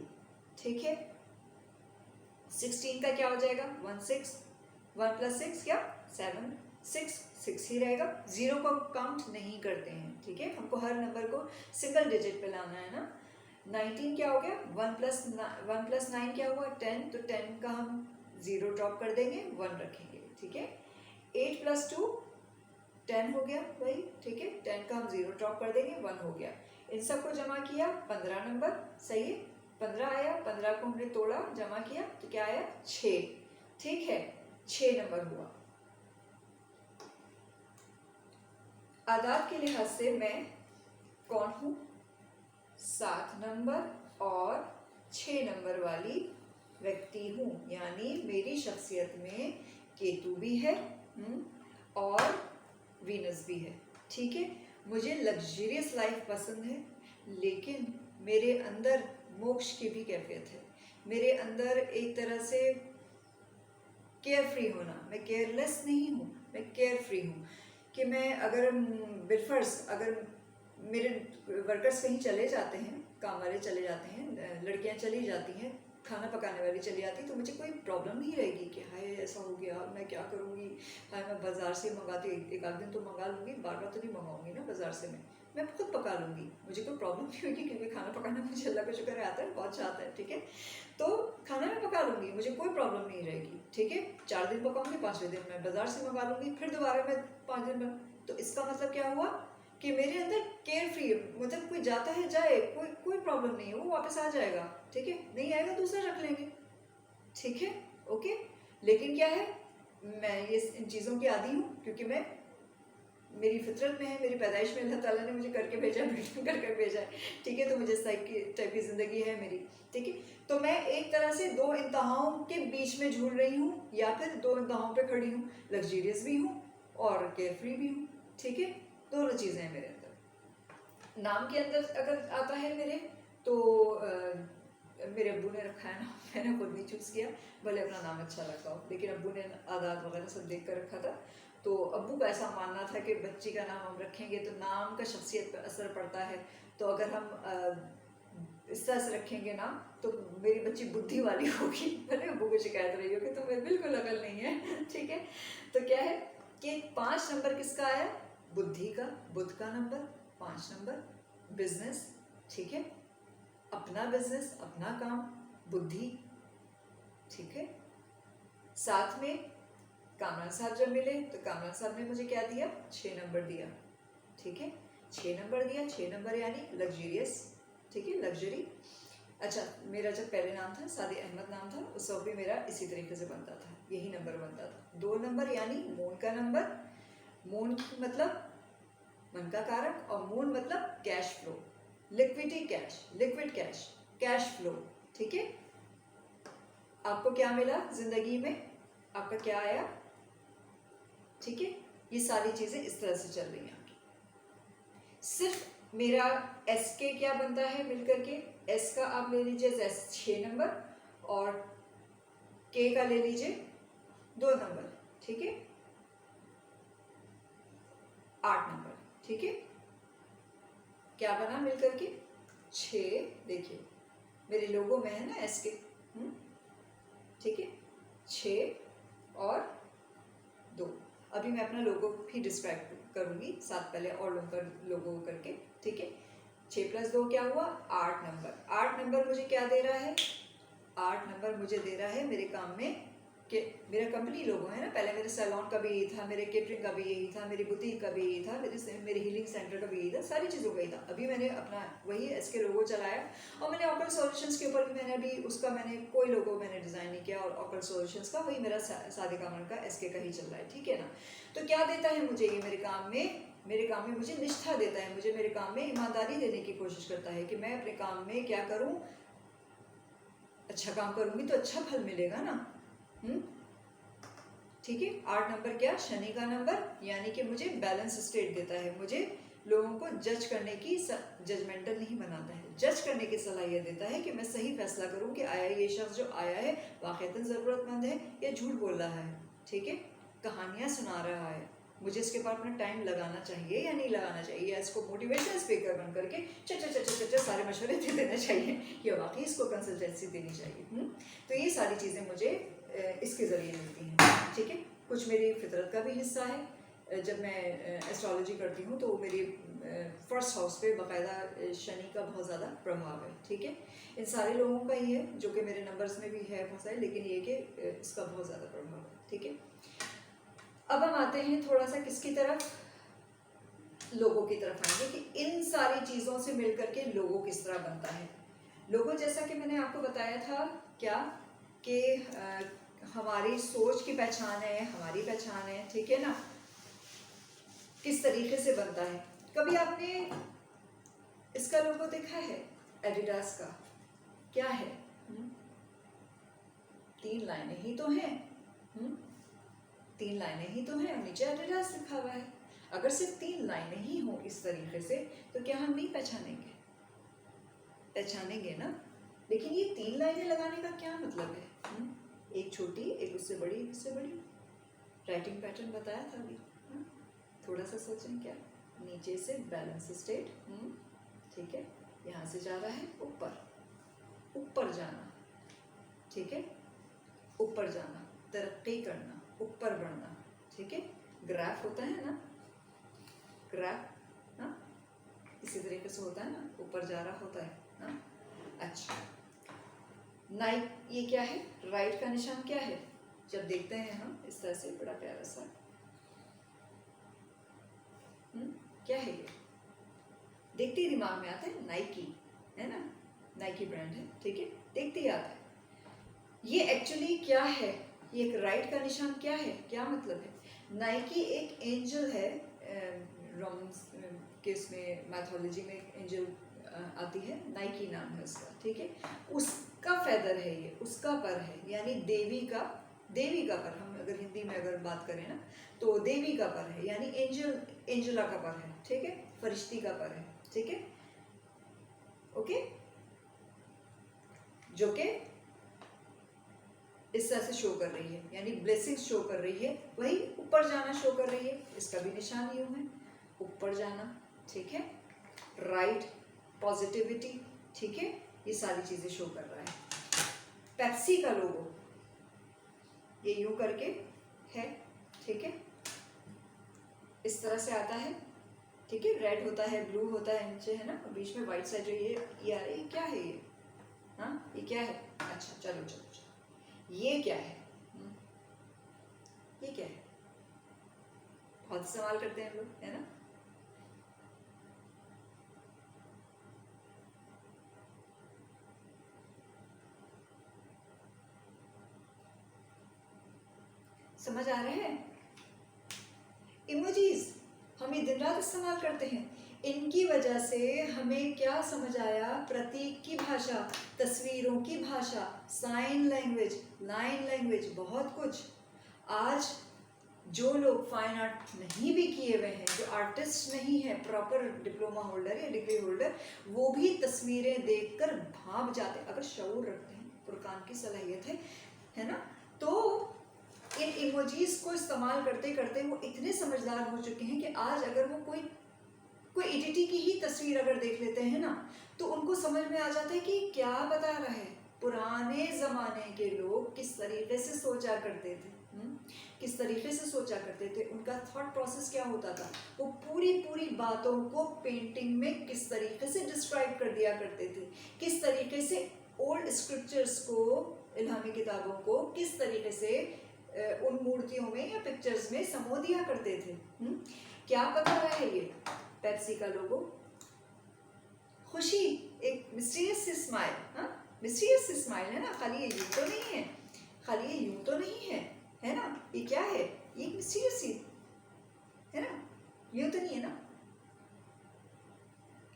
ठीक है। 16 का क्या हो जाएगा 16, 1 + 6 क्या 7, 6 ही रहेगा, 0 को काउंट नहीं करते हैं, ठीक है। हमको हर नंबर को सिंगल डिजिट पे लाना है ना। 19 क्या हो गया, 1 + 9 क्या हुआ 10, तो 10 का हम 0 ड्रॉप कर देंगे, 1 रखेंगे, ठीक है। 8 + 2 10 हो गया भाई, ठीक है। 10 का हम 0 ड्रॉप कर देंगे, 1 हो गया। इन सबको जमा किया, 15 नंबर, सही है। 15 आया, 15 को हमने तोड़ा, जमा किया, तो क्या आया 6, ठीक है। 6 नंबर हुआ। आदाद के लिहाज से मैं कौन हूँ, 7 नंबर और 6 नंबर वाली व्यक्ति हूँ, यानी मेरी शख्सियत में केतु भी है और वीनस भी है, ठीक है। मुझे लग्जरियस लाइफ पसंद है, लेकिन मेरे अंदर मोक्ष की भी कैफियत है। मेरे अंदर एक तरह से केयर फ्री होना, मैं केयरलेस नहीं हूँ, मैं केयर फ्री हूँ। कि मैं अगर बिलफर्स अगर मेरे वर्कर्स कहीं चले जाते हैं, काम वाले चले जाते हैं, लड़कियां चली जाती हैं, खाना पकाने वाली चली जाती, तो मुझे कोई प्रॉब्लम नहीं रहेगी कि हाय ऐसा हो गया, मैं क्या करूँगी, हाय मैं बाज़ार से मंगाती, एक आध दिन तो मंगा लूँगी, बार बार तो नहीं मंगाऊंगी ना बाज़ार से, मैं खुद पका लूँगी, मुझे कोई प्रॉब्लम नहीं होगी, क्योंकि खाना पकाना मुझे अल्लाह का शुक्र आता है, बहुत चाहता है, ठीक है। तो खाना मैं पका लूँगी, मुझे कोई प्रॉब्लम नहीं रहेगी, ठीक है। 4 दिन पकाऊंगी, 5वें दिन मैं बाज़ार से मंगा लूँगी, फिर दोबारा मैं 5 दिन में। तो इसका मतलब क्या हुआ कि मेरे अंदर केयर फ्री, मतलब कोई जाता है जाए, कोई प्रॉब्लम नहीं है, वो वापस आ जाएगा, ठीक है। नहीं आएगा दूसरा रख लेंगे, ठीक है, ओके। लेकिन क्या है, मैं ये इन चीज़ों की आदी हूँ, क्योंकि मैं मेरी फितरत में है, मेरी पैदाइश में अल्लाह ताला ने मुझे करके भेजा, करके भेजा है, ठीक है। तो मुझे इस टाइप की ज़िंदगी है मेरी, ठीक है। तो मैं एक तरह से 2 इंतहाओं के बीच में झूल रही हूँ, या फिर 2 इंतहाओं पे खड़ी हूँ, लग्जरियस भी हूँ और केयर फ्री भी हूँ, ठीक है। दोनों चीज़ें हैं मेरे अंदर। नाम के अंदर अगर आता है मेरे, तो मेरे अब्बू ने रखा है नाम, मैंने खुद नहीं चूज़ किया, भले अपना नाम अच्छा रखा हो, लेकिन अब्बू ने आदात वगैरह सब देख कर रखा था। तो अब्बू का ऐसा मानना था कि बच्ची का नाम हम रखेंगे तो नाम का शख्सियत पर असर पड़ता है, तो अगर हम इस तरह से रखेंगे नाम, तो मेरी बच्ची बुद्धि वाली होगी, भले अब्बू को शिकायत रही हो कि तुम्हें बिल्कुल अकल नहीं है, ठीक है। तो क्या है कि 5 नंबर किसका आया, बुद्धि का, बुध का नंबर 5 नंबर, बिजनेस, ठीक है, अपना बिजनेस, अपना काम, बुद्धि, ठीक है। साथ में कामरान साहब जब मिले, तो कामरान साहब ने मुझे क्या दिया, 6 नंबर दिया, ठीक है। 6 नंबर दिया, 6 नंबर यानी लग्जरियस, ठीक है, लग्जरी। अच्छा, मेरा जब पहले नाम था सादी अहमद नाम था, उस वक्त भी मेरा इसी तरीके से बनता था, यही नंबर बनता था। 2 नंबर यानी मून का नंबर, मून मतलब मन का कारक, और मून मतलब cash flow, liquidity cash, liquid cash, cash flow, ठीक है। आपको क्या मिला जिंदगी में, आपका क्या आया, ठीक है। ये सारी चीजें इस तरह से चल रही हैं आपकी। सिर्फ मेरा एस के क्या बनता है मिलकर के, एस का आप ले लीजिए 6 नंबर, और के का ले लीजिए 2 नंबर, ठीक है, 8 नंबर, ठीक है। क्या बना मिलकर के 6, देखिए मेरे लोगों में है ना एस के, ठीक है। 6 और 2, अभी मैं अपना लोगो भी डिस्क्राइब करूंगी साथ, पहले और लोगो करके, ठीक है। 6 + 2 क्या हुआ, 8 नंबर। 8 नंबर मुझे क्या दे रहा है, 8 नंबर मुझे दे रहा है मेरे काम में कि मेरा कंपनी लोगो है ना, पहले मेरे सैलून का भी यही था, मेरे केटरिंग का भी यही था, मेरी बुटीक का भी यही था, मेरे हीलिंग सेंटर का भी यही था, सारी चीज़ों का ही था। अभी मैंने अपना वही SK लोगो चलाया और मैंने ऑकल्ट सॉल्यूशंस के ऊपर भी मैंने अभी उसका मैंने कोई लोगो मैंने डिज़ाइन नहीं किया, और ऑकल्ट सॉल्यूशंस का वही मेरा सादिका अमन का SK का ही चल रहा है, ठीक है ना। तो क्या देता है मुझे ये मेरे काम में मुझे निष्ठा देता है, मुझे मेरे काम में ईमानदारी देने की कोशिश करता है कि मैं अपने काम में क्या करूँ, अच्छा काम करूँगी तो अच्छा फल मिलेगा ना। ठीक है। 8 नंबर क्या, शनि का नंबर, यानी कि मुझे बैलेंस स्टेट देता है, मुझे लोगों को जज करने की, जजमेंटल नहीं बनाता है, जज करने की सलाहियत देता है कि मैं सही फैसला करूं कि आया ये शख्स जो आया है वाकईतन ज़रूरतमंद है या झूठ बोल रहा है, ठीक है, कहानियाँ सुना रहा है, मुझे इसके पास अपना टाइम लगाना चाहिए या नहीं लगाना चाहिए, या इसको मोटिवेशनल स्पीकर बन करके च सारे मशवरे दे देना चाहिए, या वाकई इसको कंसल्टेंसी देनी चाहिए। तो ये सारी चीज़ें मुझे इसके ज़रिए मिलती हैं, ठीक है। कुछ मेरी फितरत का भी हिस्सा है, जब मैं एस्ट्रोलॉजी करती हूँ तो मेरी फर्स्ट हाउस पे बाकायदा शनि का बहुत ज़्यादा प्रभाव है, ठीक है। इन सारे लोगों का ही है, जो कि मेरे नंबर्स में भी है बहुत सारे, लेकिन ये कि इसका बहुत ज़्यादा प्रभाव है, ठीक है। अब हम आते हैं थोड़ा सा किसकी तरफ, लोगों की तरफ आएंगे कि इन सारी चीज़ों से मिलकर के लोगो किस तरह बनता है। लोगो जैसा कि मैंने आपको बताया था क्या कि हमारी सोच की पहचान है, हमारी पहचान है, ठीक है ना, किस तरीके से बनता है। कभी आपने इसका लोगो देखा है एडिडास का, क्या है, 3 लाइनें ही तो हैं, 3 लाइनें ही तो हैं, नीचे एडिडास लिखा हुआ है। अगर सिर्फ 3 लाइनें ही हो इस तरीके से तो क्या हम नहीं पहचानेंगे, पहचानेंगे ना। लेकिन ये 3 लाइनें लगाने का क्या मतलब है, एक छोटी, एक उससे बड़ी, एक उससे बड़ी, राइटिंग पैटर्न बताया था अभी। थोड़ा सा सोचें, क्या नीचे से बैलेंस स्टेट, ठीक है, यहाँ से जा रहा है ऊपर, ऊपर जाना, ठीक है, ऊपर जाना, तरक्की करना, ऊपर बढ़ना, ठीक है। ग्राफ होता है ना, ग्राफ, हाँ, इसी तरीके से होता है ना, ऊपर जा रहा होता है, हाँ। अच्छा, नाइट, ये क्या है, राइट का निशान क्या है, जब देखते हैं हम इस तरह से, बड़ा प्यारा सा, क्या है ये, देखते ही दिमाग में आता है नाइकी, है ना, नाइकी ब्रांड है, ठीक है, देखते ही आता है। ये एक्चुअली क्या है, ये एक राइट का निशान क्या है, क्या मतलब है। नाइकी एक एंजल है, रोमन्स के इसमें मैथोलॉजी में एक एंजल आती है, नाइकी नाम है उसका, ठीक है। उसका फेदर है ये, उसका पर है, यानी देवी का पर, हम अगर हिंदी में अगर बात करें ना तो देवी का पर है, यानी एंजला का पर है, ठीक है, फरिश्ती का पर है, ठीक है, ओके, जो कि इस तरह से शो कर रही है, यानी ब्लेसिंग्स शो कर रही है, वही ऊपर जाना शो कर रही है, इसका भी निशान यूं है, ऊपर जाना, ठीक है, राइट, पॉजिटिविटी, ठीक है, ये सारी चीजें शो कर रहा है। पेप्सी का लोगो ये यूं करके है, ठीक है, इस तरह से आता है, ठीक है, रेड होता है, ब्लू होता है नीचे, है ना, बीच में व्हाइट साइड जो ये आ रही है, क्या है ये, हाँ, ये क्या है, अच्छा चलो, ये क्या है, ये क्या है, बहुत सवाल करते हैं लोग, है ना। समझ आ रहे हैं। इमोजीज हम ये दिन रात इस्तेमाल करते हैं, इनकी वजह से हमें क्या समझ आया, प्रतीक की भाषा, तस्वीरों की भाषा, साइन लैंग्वेज, लाइन लैंग्वेज, बहुत कुछ। आज जो लोग फाइन आर्ट नहीं भी किए हुए हैं, जो आर्टिस्ट नहीं है, प्रॉपर डिप्लोमा होल्डर या डिग्री होल्डर, वो भी तस्वीरें देखकर भाप जाते हैं, अगर शऊर रखते हैं, फुरकान की सलाहियत है ना। तो इन इमोजीज को इस्तेमाल करते करते वो इतने समझदार हो चुके हैं कि आज अगर वो कोई एडिटी की ही तस्वीर अगर देख लेते हैं ना तो उनको समझ में आ जाता है कि क्या बता रहा है। पुराने ज़माने के लोग किस तरीके से सोचा करते थे, किस तरीके से सोचा करते थे, उनका थॉट प्रोसेस क्या होता था, वो पूरी पूरी बातों को पेंटिंग में किस तरीके से डिस्क्राइब कर दिया करते थे, किस तरीके से ओल्ड स्क्रिप्चर्स को इल्हामी किताबों को किस तरीके से उन मूर्तियों में या पिक्चर्स में समो दिया करते थे। क्या बता रहा है ये पेप्सी का लोगो? खुशी, एक मिस्टीरियस स्माइल। हाँ, मिस्टीरियस स्माइल है ना, खाली ये यूं तो नहीं है, खाली ये यूं तो नहीं है ना, ये क्या है, ये एक मिस्टीरियस सी है ना, यूं तो नहीं है ना,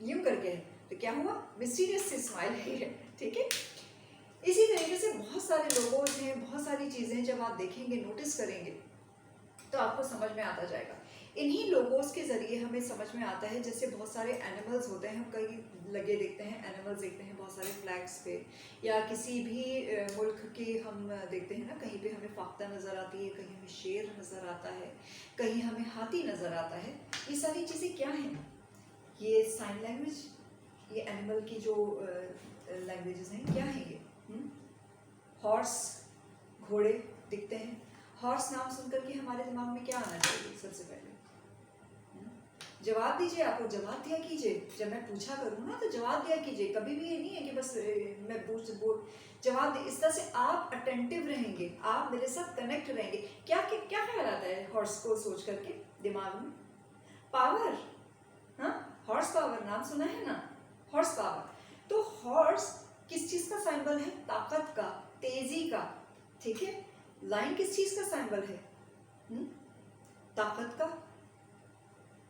यूं करके है, तो क्या हुआ, मिस्टीरियस स्माइल है। ठीक है, इसी तरीके से बहुत सारे लोगों हैं, बहुत सारी चीजें जब आप देखेंगे, नोटिस करेंगे तो आपको समझ में आता जाएगा। इन्हीं लोगोस के जरिए हमें समझ में आता है, जैसे बहुत सारे एनिमल्स होते हैं, हम कहीं लगे देखते हैं, एनिमल्स देखते हैं बहुत सारे फ्लैग्स पे, या किसी भी मुल्क के हम देखते हैं ना, कहीं पे हमें फाख्ता नज़र आती है, कहीं हमें शेर नज़र आता है, कहीं हमें हाथी नज़र आता है। ये सारी चीज़ें क्या हैं? ये साइन लैंग्वेज, ये एनिमल की जो लैंग्वेजेस हैं, क्या है ये? हॉर्स, घोड़े दिखते हैं। हॉर्स नाम सुनकर के हमारे दिमाग में क्या आना चाहिए सबसे पहले? जवाब दीजिए, आपको जवाब दिया कीजिए, जब मैं पूछा करूँ ना तो जवाब दिया कीजिए। कभी भी ये नहीं है कि बस मैं जवाब दे, इस तरह से आप अटेंटिव रहेंगे, आप मेरे साथ कनेक्ट रहेंगे। क्या क्या, क्या ख्याल आता है हॉर्स को सोच करके दिमाग में? पावर, हाँ, हॉर्स पावर नाम सुना है ना, हॉर्स पावर। तो हॉर्स किस चीज का सिंबल है? ताकत का, तेजी का। ठीक है, लायन किस चीज का सिंबल है? ताकत का।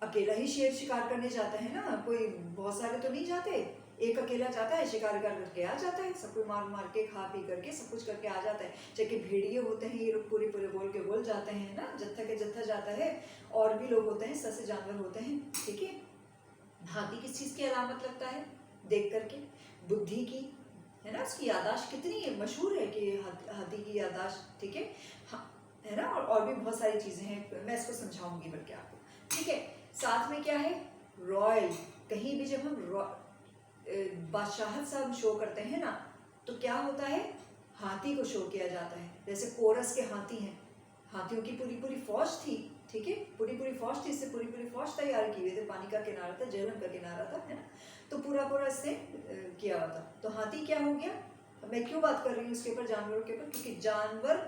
अकेला ही शेर शिकार करने जाता है ना, कोई बहुत सारे तो नहीं जाते, एक अकेला जाता है, शिकार करके आ जाता है, सब कुछ मार मार के, खा पी करके, सब कुछ करके आ जाता है। जबकि भेड़िए होते हैं, ये लोग पूरे पूरे बोल के बोल जाते हैं ना, जत्था के जत्था जाता है। और भी लोग होते हैं, ससे जानवर होते हैं। ठीक है, हाथी किस चीज की अलामत लगता है? देख करके, बुद्धि की, है ना, उसकी यादाश्त कितनी मशहूर है कि हाथी की यादाश्त। ठीक है, हाँ, है ना, और भी बहुत सारी चीजें हैं, मैं इसको समझाऊंगी बल्कि आपको। ठीक है, साथ में क्या है? रॉयल। कहीं भी जब हम बादशाहत साहब शो करते हैं ना, तो क्या होता है? हाथी को शो किया जाता है। जैसे कोरस के हाथी हैं, हाथियों की पूरी पूरी फौज थी। ठीक है, पूरी पूरी फौज थी, इससे पूरी पूरी फौज तैयार की हुई थी। पानी का किनारा था, जहलम का किनारा था, है ना, तो पूरा पूरा इससे किया हुआ था। तो हाथी क्या हो गया? मैं क्यों बात कर रही हूँ इसके ऊपर, जानवरों के ऊपर? क्योंकि जानवर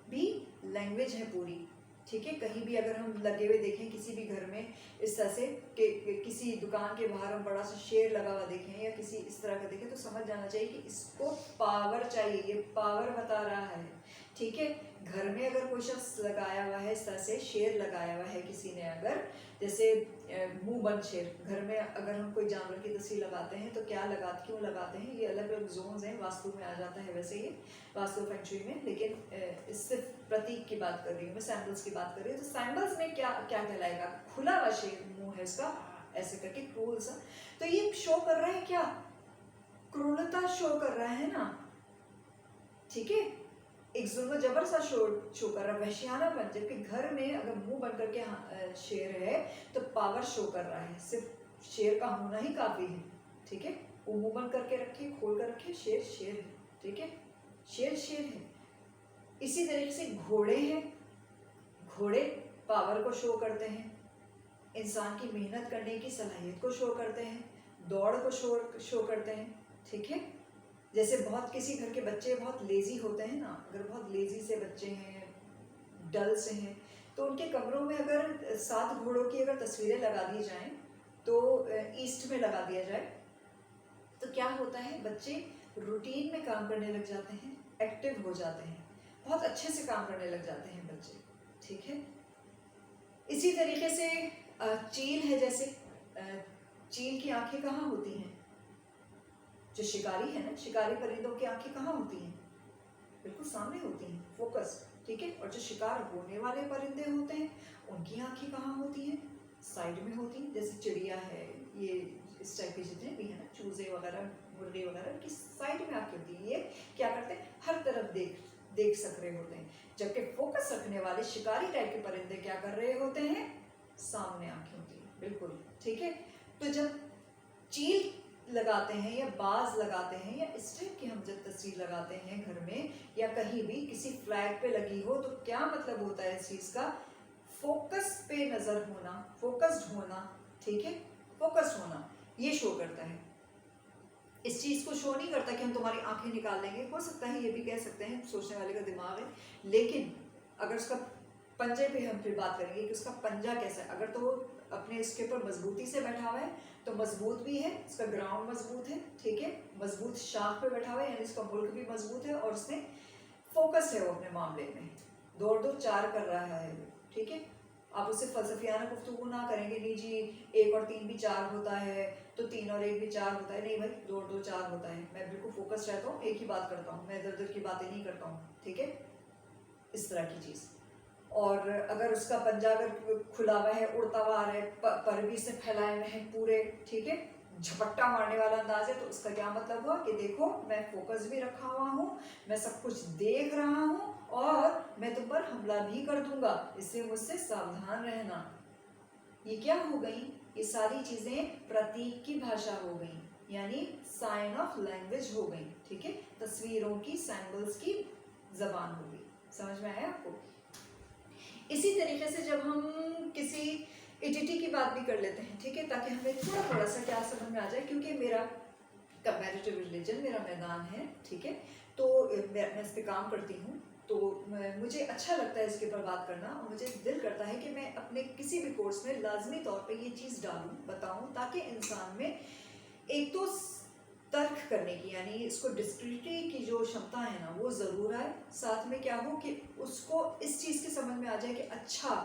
भी लैंग्वेज है पूरी। ठीक है, कहीं भी अगर हम लगे हुए देखें किसी भी घर में इस तरह से कि किसी दुकान के बाहर हम बड़ा सा शेर लगा हुआ देखें या किसी इस तरह का देखें, तो समझ जाना चाहिए कि इसको पावर चाहिए, ये पावर बता रहा है। ठीक है, घर में अगर कोई शख्स लगाया हुआ है, इस तरह से शेर लगाया हुआ है किसी ने, अगर जैसे मुंह बंद शेर, घर में अगर हम कोई जानवर की तस्वीर लगाते हैं तो क्या क्यों लगाते हैं? ये अलग अलग जोन्स हैं, वास्तु में आ जाता है वैसे ये, वास्तु फेंगशुई में। लेकिन सिर्फ प्रतीक की बात कर रही हूँ मैं, सैम्बल्स की बात कर रही हूँ। तो सैम्बल्स में क्या क्या कहलाएगा? खुला हुआ शेर, मुंह है उसका ऐसे करके, क्रूल सा। तो ये शो कर रहा है क्या? क्रूरता शो कर रहा है ना। ठीक है, एक जुल्म जबर सा शो कर रहा है, वहशियानापन। जबकि घर में अगर मुंह बंद करके शेर है तो पावर शो कर रहा है, सिर्फ शेर का होना ही काफी है। ठीक है, वो मुंह बंद करके रखे, खोल कर रखे, शेर शेर है। ठीक है, शेर शेर है। इसी तरीके से घोड़े हैं, घोड़े पावर को शो करते हैं, इंसान की मेहनत करने की सलाहियत को शो करते हैं, दौड़ को शो करते हैं। ठीक है, जैसे बहुत किसी घर के बच्चे बहुत लेजी होते हैं ना, अगर बहुत लेजी से बच्चे हैं, डल से हैं, तो उनके कमरों में अगर 7 घोड़ों की अगर तस्वीरें लगा दी जाएं, तो ईस्ट में लगा दिया जाए, तो क्या होता है? बच्चे रूटीन में काम करने लग जाते हैं, एक्टिव हो जाते हैं, बहुत अच्छे से काम करने लग जाते हैं बच्चे। ठीक है, इसी तरीके से चील है, जैसे चील की आंखें कहाँ होती हैं? जो शिकारी है ना, शिकारी परिंदों की आंखें कहाँ होती हैं? बिल्कुल सामने होती हैं, फोकस। ठीक है, और जो शिकार होने वाले परिंदे होते हैं, उनकी आंखें कहाँ होती हैं? साइड में होती हैं। जैसे चिड़िया है, ये इस टाइप के जितने भी है ना, चूजे वगैरह, मुर्गे वगैरह, उनकी साइड में आंखें होती हैं। ये क्या करते हैं? हर तरफ देख सक रहे होते हैं। जबकि फोकस रखने वाले शिकारी टाइप के परिंदे क्या कर रहे होते हैं? सामने आंखें होती हैं, बिल्कुल। ठीक है, तो जब चील लगाते हैं या बाज लगाते हैं या इस टाइप की हम जब तस्वीर लगाते हैं घर में या कहीं भी किसी फ्लैग पे लगी हो, तो क्या मतलब होता है इस चीज का? फोकस पे नजर होना, फोकस्ड होना। ठीक है, फोकस्ड होना, ये शो करता है। इस चीज को शो नहीं करता कि हम तुम्हारी आंखें निकाल लेंगे। हो सकता है ये भी कह सकते हैं, सोचने वाले का दिमाग है, लेकिन अगर उसका पंजे पे हम फिर बात करेंगे कि उसका पंजा कैसा है। अगर तो वो अपने इसके ऊपर मजबूती से बैठा हुआ है तो मजबूत भी है, उसका ग्राउंड मजबूत है, ठीक है, मजबूत शाख पे बैठा हुआ है, यानी उसका मुल्क भी मजबूत है और उसने फोकस है वो अपने मामले में, दौड़ दो चार कर रहा है, ठीक है। आप उससे फलसफियाना गुफ्तगू ना करेंगे, नहीं जी 1 और 3 भी 4 होता है तो 3 और 1 भी 4 होता है, नहीं भाई 2 और 2 4 होता है। मैं बिल्कुल फोकस रहता हूँ, एक ही बात करता हूँ, मैं इधर उधर की बातें नहीं करता हूँ, ठीक है, इस तरह की चीज़। और अगर उसका पंजा अगर खुला हुआ है, उड़ता हुआ आ रहा है, पर भी से फैलाए हुए हैं पूरे, ठीक है, झपट्टा मारने वाला अंदाज है, तो उसका क्या मतलब हुआ कि देखो मैं फोकस भी रखा हुआ हूँ, मैं सब कुछ देख रहा हूँ और मैं तुम पर हमला भी कर दूंगा, इससे मुझसे सावधान रहना। ये क्या हो गई, ये सारी चीजें प्रतीक की भाषा हो गई, यानी साइन ऑफ लैंग्वेज हो गई, ठीक है, तस्वीरों की, सिंबल्स की जबान हो गई। समझ में आया आपको? इसी तरीके से जब हम किसी एडिटी की बात भी कर लेते हैं, ठीक है, ताकि हमें थोड़ा थोड़ा सा क्या समझ में आ जाए, क्योंकि मेरा कंपैरेटिव रिलीजन मेरा मैदान है, ठीक है, तो मैं इस पे काम करती हूँ, तो मुझे अच्छा लगता है इसके ऊपर बात करना, और मुझे दिल करता है कि मैं अपने किसी भी कोर्स में लाजमी तौर पे ये चीज़ डालूं, बताऊं, ताकि इंसान में एक तो तर्क करने की, यानी इसको डिस्क्रिटी की जो क्षमता है ना वो ज़रूर आए, साथ में क्या हो कि उसको इस चीज़ की समझ में आ जाए कि अच्छा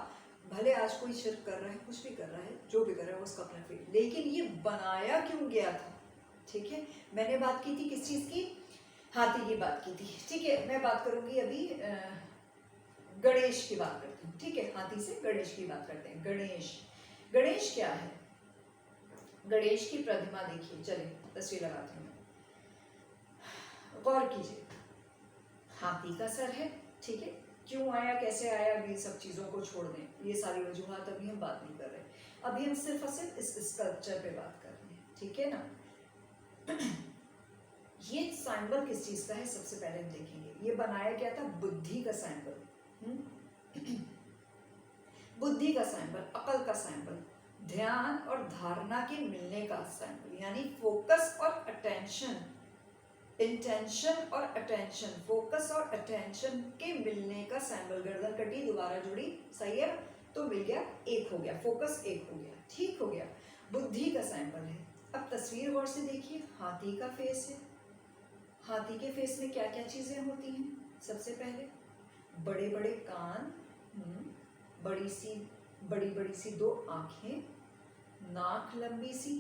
भले आज कोई शिर्क कर रहा है, कुछ भी कर रहा है, जो भी कर रहा है उसका अपना फील्ड, लेकिन ये बनाया क्यों गया था, ठीक है। मैंने बात की थी किस चीज़ की, हाथी की बात की थी, ठीक है। मैं बात करूंगी अभी गणेश की बात करती हूँ, ठीक है, हाथी से गणेश की बात करते हैं। गणेश, गणेश क्या है, गणेश की प्रतिमा देखिए, चलिए तस्वीर लगाती हूँ, गौर कीजिए, हाथी का सर है, ठीक है, क्यों आया कैसे आया अभी सब चीज़ों को छोड़ दें, ये सारी वजूहात अभी हम बात नहीं कर रहे, अभी हम सिर्फ और सिर्फ इस स्कल्पचर पे बात कर रहे हैं, ठीक है ना। ये सिंबल किस चीज़ का है, सबसे पहले हम देखेंगे, ये बनाया क्या था, बुद्धि का सिंबल, बुद्धि का सिंबल, अकल का सिंबल, ध्यान और धारणा के मिलने का सिंबल, यानी फोकस और अटेंशन, इंटेंशन और अटेंशन, फोकस और अटेंशन के मिलने का सिंबल। गर्दन कटी, दोबारा जुड़ी, सही है, तो मिल गया, एक हो गया, फोकस एक हो गया, ठीक हो गया, बुद्धि का सिंबल है। अब तस्वीर गौर से देखिए, हाथी का फेस है, हाथी के फेस में क्या क्या चीजें होती हैं, सबसे पहले बड़े बड़े कान, बड़ी बड़ी सी 2 आंखें, नाक लंबी सी,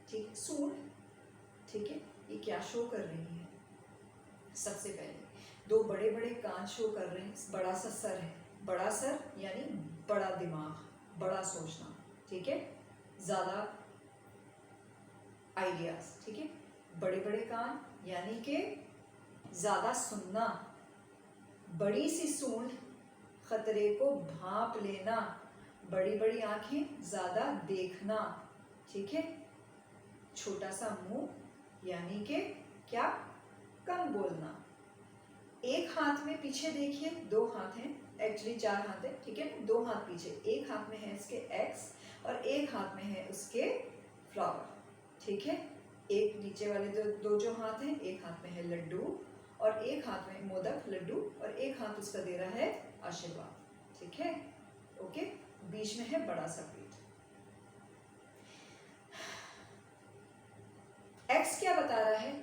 ठीक, सूंड, ठीक है, ये क्या शो कर रही है, सबसे पहले 2 बड़े बड़े कान शो कर रहे हैं, बड़ा सा सर है, बड़ा सर यानी बड़ा दिमाग, बड़ा सोचना, ठीक है, ज्यादा आइडियाज, ठीक है, बड़े बड़े कान यानी कि ज्यादा सुनना, बड़ी सी सूंड खतरे को भांप लेना, बड़ी बड़ी आंखें ज्यादा देखना, ठीक है, छोटा सा मुंह यानी कि क्या, कम बोलना, एक हाथ में पीछे देखिए 2 हाथ हैं, एक्चुअली 4 हाथ है, ठीक है, 2 हाथ पीछे, एक हाथ में है इसके एक्स और एक हाथ में है उसके फ्लावर, ठीक है, एक नीचे वाले दो जो हाथ हैं, एक हाथ में है लड्डू और एक हाथ में मोदक, लड्डू, और एक हाथ उसका दे रहा है आशीर्वाद, ठीक है, ओके, बीच में है बड़ा सा पेट। एक्स क्या बता रहा है,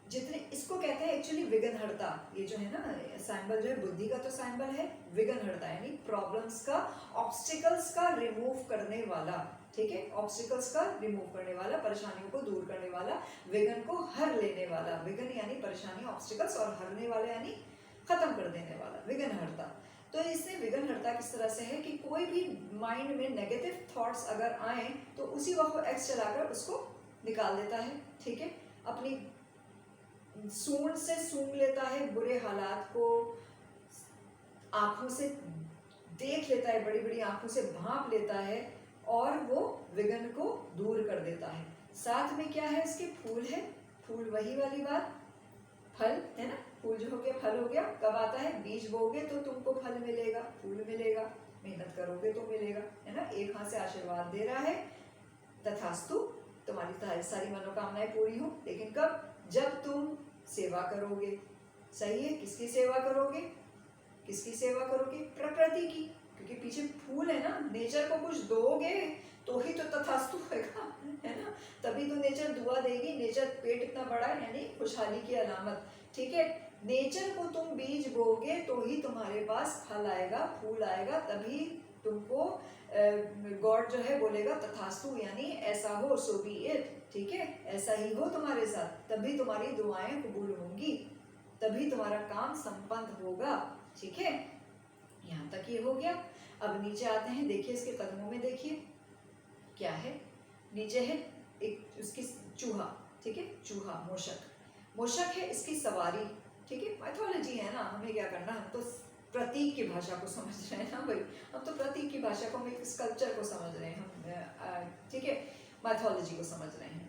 जितने इसको कहते हैं एक्चुअली विघ्नहर्ता, ये जो है ना सिंबल जो है बुद्धि का तो सिंबल है, विघ्नहर्ता यानी प्रॉब्लम्स का, ऑब्स्टिकल्स का रिमूव करने वाला, ठीक है, ऑब्स्टिकल्स का रिमूव करने वाला, परेशानियों को दूर करने वाला, विघ्न को हर लेने वाला, विघ्न यानी परेशानी, ऑब्स्टिकल्स, और हरने वाला यानी खत्म कर देने वाला, विघ्नहर्ता। तो इससे विघ्नहर्ता किस तरह से है कि कोई भी माइंड में नेगेटिव थॉट्स अगर आए तो उसी वक्त एक्स चलाकर उसको निकाल देता है, ठीक है, अपनी सूंड से सूंघ लेता है बुरे हालात को, आंखों से देख लेता है, बड़ी बड़ी आंखों से भांप लेता है और वो विघ्न को दूर कर देता है। साथ में क्या है, इसके फूल है, फूल वही वाली बात, फल है ना, फूल जो हो गया फल हो गया, कब आता है, बीज बोगे तो तुमको फल मिलेगा, फूल मिलेगा, मेहनत करोगे तो मिलेगा, है ना, एक हाथ से आशीर्वाद दे रहा है, तथास्तु, तुम्हारी सारी मनोकामनाएं पूरी हो। लेकिन कब? जब तुम सेवा करोगे। सही है? किसकी सेवा करोगे? किसकी सेवा करोगे? प्रकृति की, क्योंकि पीछे फूल है ना। नेचर को कुछ दोगे तो ही तो तथास्तु होगा, है ना। तभी तो नेचर दुआ देगी। नेचर पेट इतना बड़ा है यानी खुशहाली की अलामत, ठीक है। नेचर को तुम बीज बोगे तो ही तुम्हारे पास फल आएगा, फूल आएगा, तभी तुमको गॉड जो है बोलेगा तथास्तु, यानी ऐसा हो, सो बी इट, ठीक है। ऐसा ही हो तुम्हारे साथ, तभी तुम्हारी दुआएं कबूल होंगी, तभी तुम्हारा काम संपन्न होगा, ठीक है। यहाँ तक ये हो गया। अब नीचे आते हैं, देखिए इसके कदमों में देखिए क्या है। नीचे है एक उसकी चूहा, ठीक है, चूहा, मूषक। मूषक है इसकी सवारी, ठीक है। माइथोलॉजी है ना, हमें क्या करना, हम तो प्रतीक की भाषा को समझ रहे हैं ना भाई, हम तो प्रतीक की भाषा को, हम एक स्कल्पचर को समझ रहे हैं हम, ठीक है, माइथोलॉजी को समझ रहे हैं।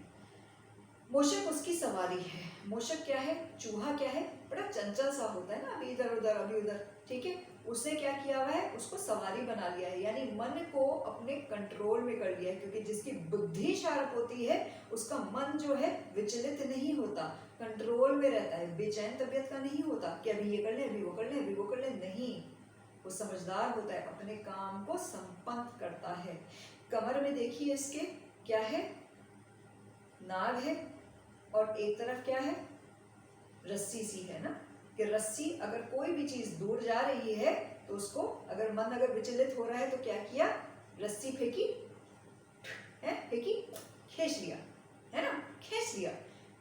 मूषक उसकी सवारी है। मूषक क्या है? चूहा क्या है? बड़ा चंचल सा होता है ना, अभी इधर उधर अभी उधर, ठीक है। उसने क्या किया हुआ है? उसको सवारी बना लिया है, यानी मन को अपने कंट्रोल में कर लिया है, क्योंकि जिसकी बुद्धि शार्प होती है उसका मन जो है विचलित नहीं होता, कंट्रोल में रहता है, बेचैन तबीयत का नहीं होता कि अभी ये कर ले, अभी वो कर ले, अभी वो कर ले, नहीं। वो समझदार होता है, अपने काम को संपन्न करता है। कमर में देखिए इसके क्या है? नाग है, और एक तरफ क्या है? रस्सी सी है ना, कि रस्सी अगर कोई भी चीज दूर जा रही है तो उसको, अगर मन अगर विचलित हो रहा है तो क्या किया? रस्सी फेंकी है, फेंकी, खींच लिया, है ना, खींच लिया,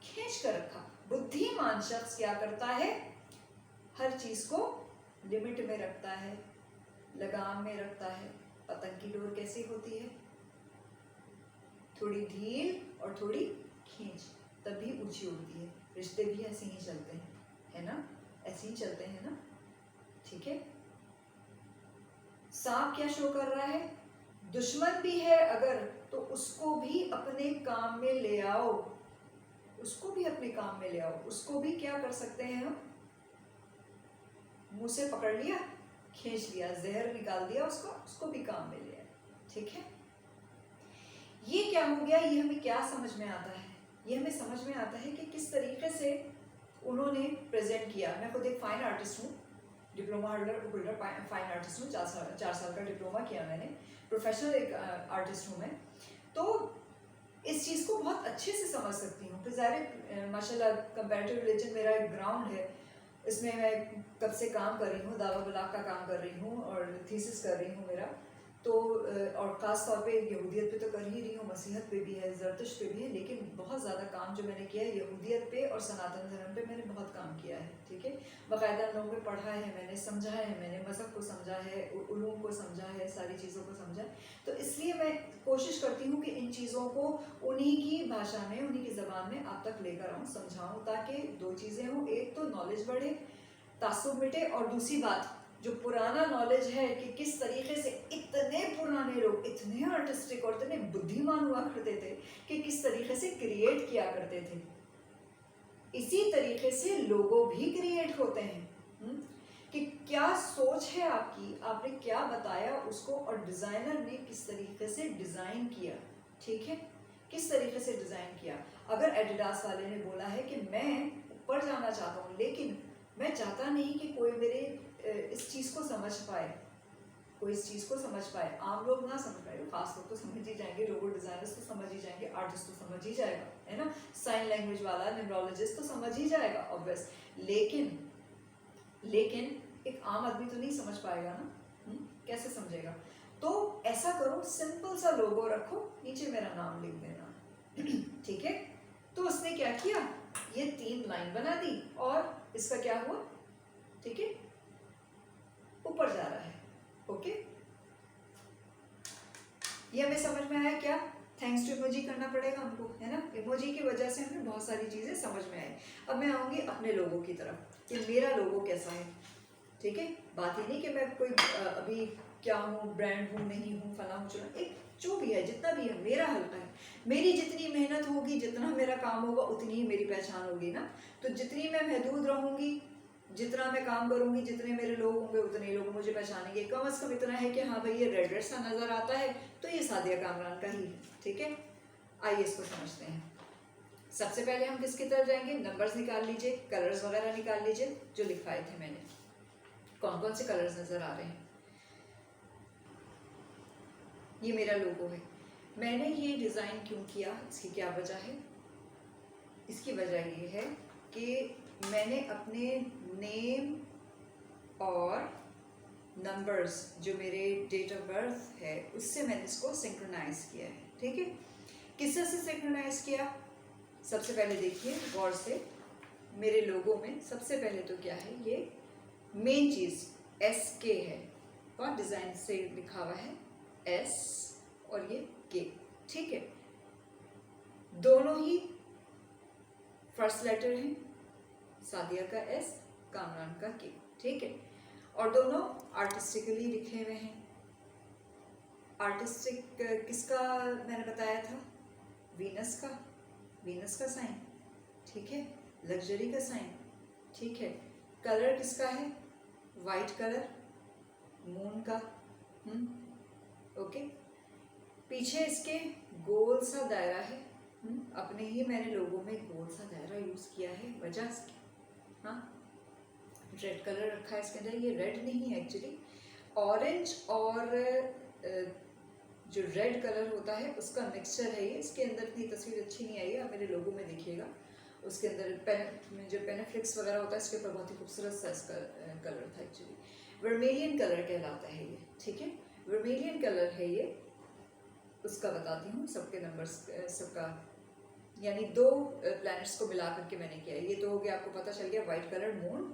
खींच कर रखा। बुद्धिमान शख्स क्या करता है? हर चीज को लिमिट में रखता है, लगाम में रखता है। पतंग की डोर कैसी होती है? थोड़ी ढील और थोड़ी खींच, तभी ऊंची उड़ती है। रिश्ते भी ऐसे ही चलते हैं, है ना, ऐसे ही चलते हैं ना, ठीक है। सांप क्या शो कर रहा है? दुश्मन भी है अगर, तो उसको भी अपने काम में ले आओ, उसको भी अपने काम में ले आओ। उसको भी क्या कर सकते हैं हम? मुंह से पकड़ लिया, खींच लिया, जहर निकाल दिया उसको, उसको भी काम में ले आए, ठीक है। ये क्या हो गया? ये हमें क्या समझ में आता है? ये हमें समझ में आता है कि किस तरीके से उन्होंने प्रेजेंट किया। मैं खुद एक फाइन आर्टिस्ट हूँ, डिप्लोमा होल्डर फाइन आर्टिस्ट हूँ, 4 साल का डिप्लोमा किया मैंने, प्रोफेशनल एक आर्टिस्ट हूँ मैं। तो इस चीज़ को बहुत अच्छे से समझ सकती हूँ। फिर ज़ाहिर माशाल्लाह कंपैरेटिव रिलीजन मेरा एक ग्राउंड है, इसमें मैं कब से काम कर रही हूँ, दावा बलाग का काम कर रही हूँ और थीसिस कर रही हूँ मेरा। तो और ख़ास तौर पे यहूदियत पे तो कर ही रही हूँ, मसीहत पे भी है, ज़रतुश पे भी है, लेकिन बहुत ज़्यादा काम जो मैंने किया है यहूदियत पे और सनातन धर्म पे मैंने बहुत काम किया है, ठीक है। बाकायदा लोगों में पढ़ा है मैंने, समझा है मैंने, मज़हब को समझा है, उलूम को समझा है, सारी चीज़ों को समझा है। तो इसलिए मैं कोशिश करती हूँ कि इन चीज़ों को उन्हीं की भाषा में, उन्हीं की ज़बान में आप तक लेकर आऊँ, समझाऊँ, ताकि 2 चीज़ें हों। एक तो नॉलेज बढ़े, तासुब मिटे, और दूसरी बात जो पुराना नॉलेज है कि किस तरीके से इतने पुराने लोग इतने आर्टिस्टिक और इतने बुद्धिमान हुआ करते थे कि किस तरीके से क्रिएट किया करते थे, इसी तरीके से लोगो भी क्रिएट होते हैं। कि क्या सोच है आपकी, आपने क्या बताया उसको, और डिज़ाइनर ने किस तरीके से डिज़ाइन किया, ठीक है, किस तरीके से डिज़ाइन किया। अगर एडिडास वाले ने बोला है कि मैं ऊपर जाना चाहता हूँ, लेकिन मैं चाहता नहीं कि कोई मेरे इस चीज़ को समझ पाए, कोई इस चीज़ को समझ पाए, आम लोग ना समझ पाए, खास लोग तो समझ ही जाएंगे, लोगो डिज़ाइनर्स तो समझ ही जाएंगे, आर्टिस्ट तो समझ ही जाएगा, है ना, साइन लैंग्वेज वाला न्यूरोलॉजिस्ट तो समझ ही जाएगा ऑब्वियस, लेकिन एक आम आदमी तो नहीं समझ पाएगा ना, कैसे समझेगा। तो ऐसा करो, सिंपल सा लोगो रखो, नीचे मेरा नाम लिख देना, ठीक है। तो उसने क्या किया, ये 3 लाइन बना दी और इसका क्या हुआ, ठीक है, ऊपर जा रहा है, ओके। ये हमें समझ में आया क्या? थैंक्स टू इमोजी करना पड़ेगा हमको, है ना, इमोजी की वजह से हमें बहुत सारी चीज़ें समझ में आई। अब मैं आऊँगी अपने लोगों की तरफ कि मेरा लोगो कैसा है, ठीक है। बात ही नहीं कि मैं कोई अभी क्या हूँ, ब्रांड हूँ, नहीं हूँ, फला हूँ, चलो, एक जो भी है, जितना भी है, मेरा हल्का है। मेरी जितनी मेहनत होगी, जितना मेरा काम होगा, उतनी ही मेरी पहचान होगी ना। तो जितनी मैं महदूद रहूँगी, जितना मैं काम करूँगी, जितने मेरे लोग होंगे, उतने लोग मुझे पहचानेंगे। कम से कम इतना है कि हाँ भाई ये रेड रेड सा नज़र आता है तो ये सादिया कामरान का ही है, ठीक है। आइए इसको समझते हैं। सबसे पहले हम किसकी तरफ जाएंगे, नंबर्स निकाल लीजिए, कलर्स वगैरह निकाल लीजिए जो लिखवाए थे मैंने, कौन कौन से कलर्स नजर आ रहे हैं। ये मेरा लोगो है। मैंने ये डिज़ाइन क्यों किया, इसकी क्या वजह है? इसकी वजह ये है कि मैंने अपने नेम और नंबर्स जो मेरे डेट ऑफ बर्थ है उससे मैंने इसको सिंक्रोनाइज किया है। ठीक है, किस तरह से सिंक्रोनाइज किया? सबसे पहले देखिए गौर से, मेरे लोगों में सबसे पहले तो क्या है, ये मेन चीज़ SK है, और डिज़ाइन से लिखा हुआ है S और ये K। ठीक है, दोनों ही फर्स्ट लेटर हैं, सादिया का S, कामरान का K। ठीक है, और दोनों आर्टिस्टिकली लिखे हुए हैं। आर्टिस्टिक किसका मैंने बताया था? वीनस का, वीनस का साइन। ठीक है, लग्जरी का साइन। ठीक है, कलर किसका है? वाइट कलर, मून का। ओके, पीछे इसके गोल सा दायरा है। अपने ही मैंने लोगों में गोल सा दायरा यूज किया है, वजह इसकी। हाँ, रेड कलर रखा है इसके अंदर, ये रेड नहीं है एक्चुअली, ऑरेंज और जो रेड कलर होता है उसका मिक्सचर है ये। इसके अंदर इतनी तस्वीर अच्छी नहीं आई है, आप मेरे लोगों में देखिएगा, उसके अंदर जो पेनिफ्लिक्स वगैरह होता है इसके ऊपर बहुत ही खूबसूरत सा इसका कलर था एक्चुअली। वर्मेलियन कलर कहलाता है ये। ठीक है, वर्मेलियन कलर है ये, उसका बताती हूँ सबके नंबर्स सबका, यानी दो प्लैनेट्स को मिला करके मैंने किया। ये तो हो गया, आपको पता चल गया वाइट कलर मून,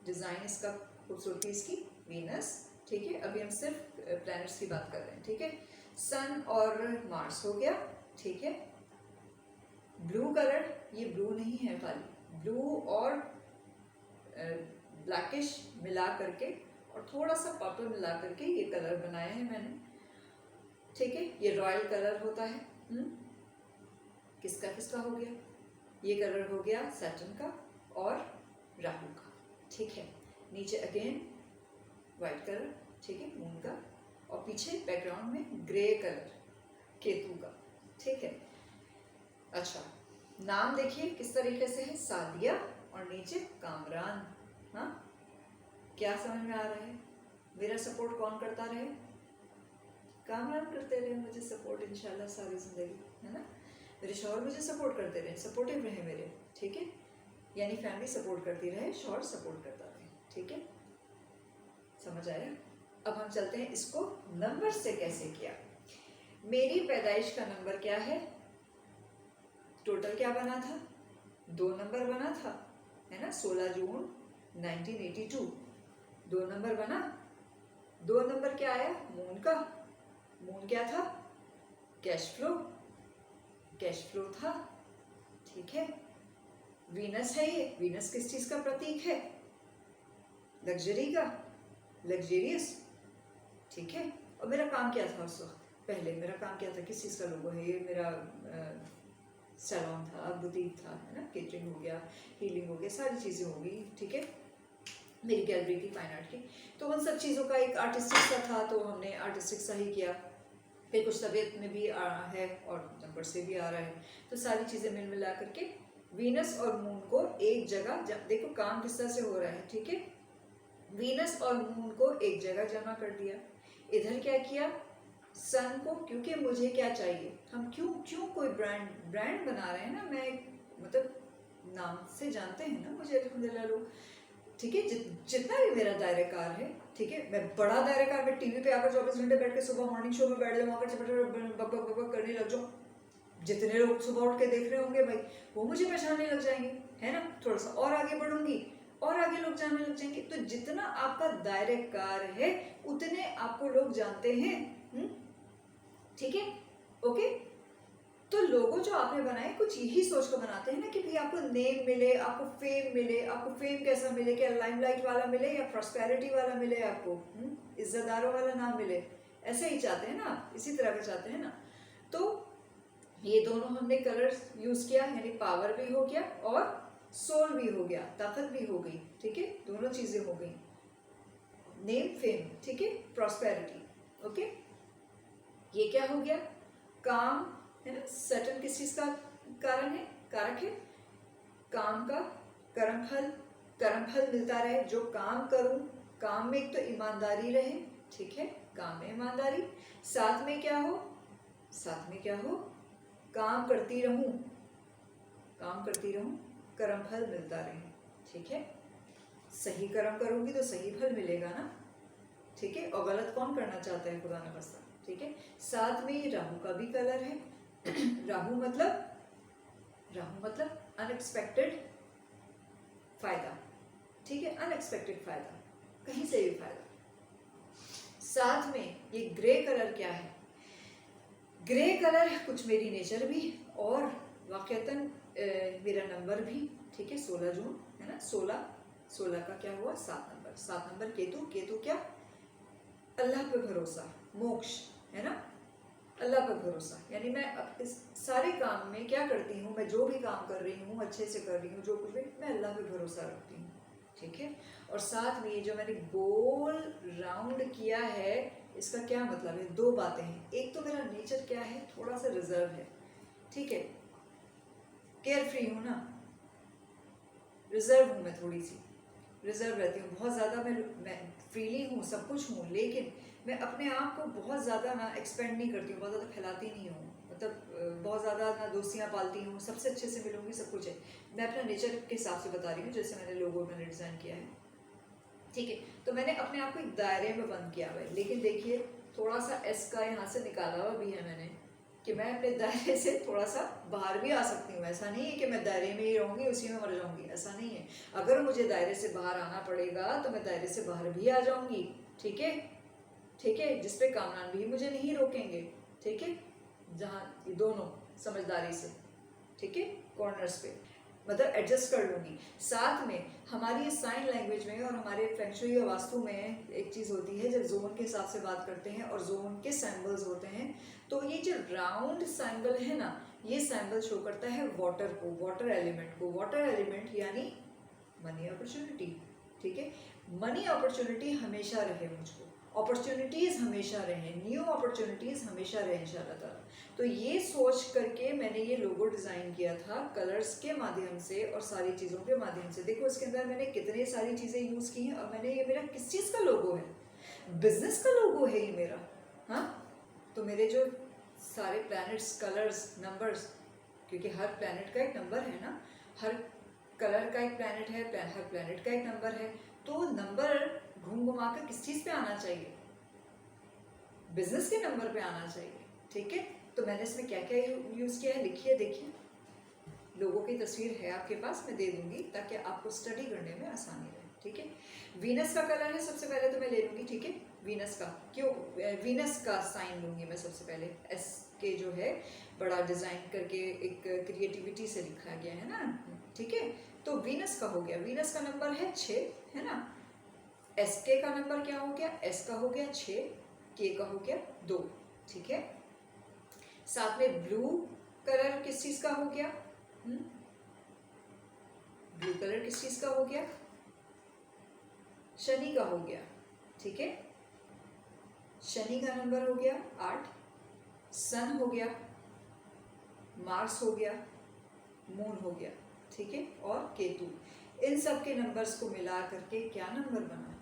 डिज़ाइन इसका, खूबसूरती इसकी वीनस। ठीक है, अभी हम सिर्फ प्लैनेट्स की बात कर रहे हैं। ठीक है, सन और मार्स हो गया। ठीक है, ब्लू कलर, ये ब्लू नहीं है, खाली ब्लू और ब्लैकिश मिला करके और थोड़ा सा पर्पल मिला करके ये कलर बनाया है मैंने। ठीक है, ये रॉयल कलर होता है। किसका किसका हो गया? ये कलर हो गया सैटर्न का और राहु का। ठीक है, नीचे अगेन वाइट कलर, ठीक है, मून का, और पीछे बैकग्राउंड में ग्रे कलर केतु का। ठीक है, अच्छा, नाम देखिए किस तरीके से है, सादिया और नीचे कामरान। हाँ, क्या समझ में आ रहा है? मेरा सपोर्ट कौन करता रहे? कामरान करते रहे मुझे सपोर्ट इंशाल्लाह सारी जिंदगी, है ना। मेरे शौहर मुझे सपोर्ट करते रहे, सपोर्टिव रहे मेरे। ठीक है, यानी फैमिली सपोर्ट करती रहे, शौहर सपोर्ट करता रहे। ठीक है, समझ आया? अब हम चलते हैं इसको नंबर से कैसे किया। मेरी पैदाइश का नंबर क्या है? टोटल क्या बना था? 2 नंबर बना था, है ना, 16 जून 1982 2 नंबर बना। 2 नंबर क्या आया? मून का। मून क्या था? कैश फ्लो, कैश फ्लो था। ठीक है, वीनस है, ये वीनस किस चीज का प्रतीक है? लग्जरी का, लग्जेरियस। ठीक है, और मेरा काम क्या था उस वक्त? पहले मेरा काम क्या था, किस चीज़ का लोगो है? ये मेरा सैलून था, बुटीक था, है ना, केटरिंग हो गया, हीलिंग हो गया, सारी चीज़ें हो गई। ठीक है, मेरी गैलरी थी फाइन आर्ट की, तो उन सब चीज़ों का एक आर्टिस्टिक सा था, तो हमने आर्टिस्टिक सा ही किया। फिर कुछ तबीयत में भी है और नंबर से भी आ रहा है, तो सारी चीज़ें मिल मिला करके वीनस और मून को एक जगह, देखो काम किस तरह से हो रहा है। ठीक है, वीनस और मून को एक जगह जमा कर दिया। इधर क्या किया? सन को, क्योंकि मुझे क्या चाहिए, हम क्यों कोई ब्रांड बना रहे हैं ना, मैं मतलब नाम से जानते हैं ना मुझे अल्हम्दुलिल्लाह लोग। ठीक है, जितना भी मेरा दायरेकार है, ठीक है, मैं बड़ा दायरेकार, मैं टीवी पे आकर 24 घंटे बैठ के सुबह मॉर्निंग शो में बैठ जाऊँ, बक बक करने लग जाऊँ, जितने लोग सुबह उठ के देख रहे होंगे भाई, वो मुझे पहचानने लग जाएंगे, है ना। थोड़ा सा और आगे बढ़ूंगी और आगे लोग जानने लग जाएंगे। तो जितना आपका दायरेकार है उतने आपको लोग जानते हैं। ठीक है, ओके। तो लोगो जो आपने बनाए कुछ यही सोच कर बनाते हैं ना कि भाई आपको नेम मिले, आपको फेम मिले। आपको फेम कैसा मिले? क्या लाइमलाइट वाला मिले या प्रॉस्पेरिटी वाला मिले? आपको इज्जतदारों वाला नाम मिले, ऐसे ही चाहते हैं ना, इसी तरह का चाहते हैं ना। तो ये दोनों हमने कलर यूज किया, यानी पावर भी हो गया और सोल भी हो गया, ताकत भी हो गई। ठीक है, दोनों चीजें हो गई, नेम फेम, ठीक है, प्रॉस्पेरिटी। ओके, ये क्या हो गया? काम है ना। सैटर्न किस चीज का कारण है, कारक है, काम का, कर्म फल मिलता रहे, जो काम करूं, काम में एक तो ईमानदारी रहे, ठीक है, काम में ईमानदारी, साथ में क्या हो, साथ में क्या हो, काम करती रहूं, काम करती रहूं, कर्म फल मिलता रहे, ठीक है। सही कर्म करूंगी तो सही फल मिलेगा ना, ठीक है, और गलत कौन करना चाहता है, खुदा न खास्ता, ठीक है। साथ में ये राहु का भी कलर है। राहु मतलब अनएक्सपेक्टेड फायदा, ठीक है, अनएक्सपेक्टेड फायदा, कहीं से भी फायदा। साथ में ये ग्रे कलर क्या है, ग्रे कलर कुछ मेरी नेचर भी और वाकईतन मेरा नंबर भी, ठीक है, 16 जून है ना, 16 का क्या हुआ, 7 नंबर केतु क्या, अल्लाह पे भरोसा, मोक्ष, है ना, अल्लाह पे भरोसा, यानी मैं इस सारे काम में क्या करती हूँ, मैं जो भी काम कर रही हूँ अच्छे से कर रही हूँ, जो कुछ भी मैं अल्लाह पे भरोसा रखती हूँ, ठीक है। और साथ में ये जो मैंने गोल राउंड किया है, इसका क्या मतलब है, दो बातें हैं, एक तो मेरा नेचर क्या है, थोड़ा सा रिजर्व है, ठीक है, केयर फ्री हूँ ना, रिजर्व हूँ, मैं थोड़ी सी रिजर्व रहती हूँ, बहुत ज़्यादा मैं फ्रीली हूँ, सब कुछ हूँ, लेकिन मैं अपने आप को बहुत ज़्यादा ना एक्सपेंड नहीं करती हूँ, बहुत ज़्यादा फैलाती नहीं हूँ, मतलब बहुत ज़्यादा ना दोस्तियाँ पालती हूँ, सबसे अच्छे से मिलूंगी, सब कुछ है, मैं अपना नेचर के हिसाब से बता रही हूँ, जैसे मैंने लोगों में डिज़ाइन किया है, ठीक है। तो मैंने अपने आप को एक दायरे में बंद किया हुआ है, लेकिन देखिए थोड़ा सा एस का यहाँ से निकाला हुआ भी है मैंने, कि मैं अपने दायरे से थोड़ा सा बाहर भी आ सकती हूँ, ऐसा नहीं है कि मैं दायरे में ही रहूँगी, उसी में मर जाऊँगी, ऐसा नहीं है। अगर मुझे दायरे से बाहर आना पड़ेगा तो मैं दायरे से बाहर भी आ जाऊँगी, ठीक है, ठीक है, जिसपे कामरान भी मुझे नहीं रोकेंगे, ठीक है, जहाँ ये दोनों समझदारी से, ठीक है, कॉर्नर्स पे मतलब एडजस्ट कर लूँगी। साथ में हमारी साइन लैंग्वेज में और हमारे फेंगशुई और वास्तु में एक चीज़ होती है, जब जोन के हिसाब से बात करते हैं और जोन के सैम्बल्स होते हैं, तो ये जो राउंड सैम्बल है ना, ये सैम्बल शो करता है वाटर को, वाटर एलिमेंट को, वाटर एलिमेंट यानी मनी अपॉर्चुनिटी, ठीक है, मनी अपॉर्चुनिटी हमेशा रहे मुझको, अपॉर्चुनिटीज़ हमेशा रहे, न्यू अपॉर्चुनिटीज़ हमेशा रहे इंशाल्लाह ताला। तो ये सोच करके मैंने ये लोगो डिज़ाइन किया था, कलर्स के माध्यम से और सारी चीज़ों के माध्यम से। देखो इसके अंदर मैंने कितने सारी चीज़ें यूज़ की हैं, और मैंने ये मेरा किस चीज़ का लोगो है, बिजनेस का लोगो है ये मेरा, हाँ। तो मेरे जो सारे प्लैनेट्स, कलर्स, नंबर्स, क्योंकि हर प्लैनेट का एक नंबर है ना, हर कलर का एक प्लैनेट है, हर प्लैनेट का एक नंबर है, तो नंबर घूम घुमा कर किस चीज़ पे आना चाहिए, बिजनेस के नंबर पे आना चाहिए, ठीक है। तो मैंने इसमें क्या क्या यूज़ किया है, लिखिए, देखिए, लोगों की तस्वीर है आपके पास, मैं दे दूंगी ताकि आपको स्टडी करने में आसानी रहे, ठीक है। वीनस का कलर है, सबसे पहले तो मैं ले लूँगी, ठीक है, वीनस का, क्यों वीनस का साइन लूँगी मैं सबसे पहले, एस के जो है बड़ा डिज़ाइन करके एक क्रिएटिविटी से लिखा गया है ना, ठीक है। तो वीनस का हो गया, वीनस का नंबर है 6, है ना। एस के का नंबर क्या हो गया, एस का हो गया 6, के का हो गया 2, ठीक है। साथ में ब्लू कलर किस चीज़ का हो गया, ब्लू कलर किस चीज़ का हो गया, शनि का हो गया, ठीक है, शनि का नंबर हो गया 8, सन हो गया, मार्स हो गया, मून हो गया, ठीक है, और केतु, इन सब के नंबर्स को मिला करके क्या नंबर बना,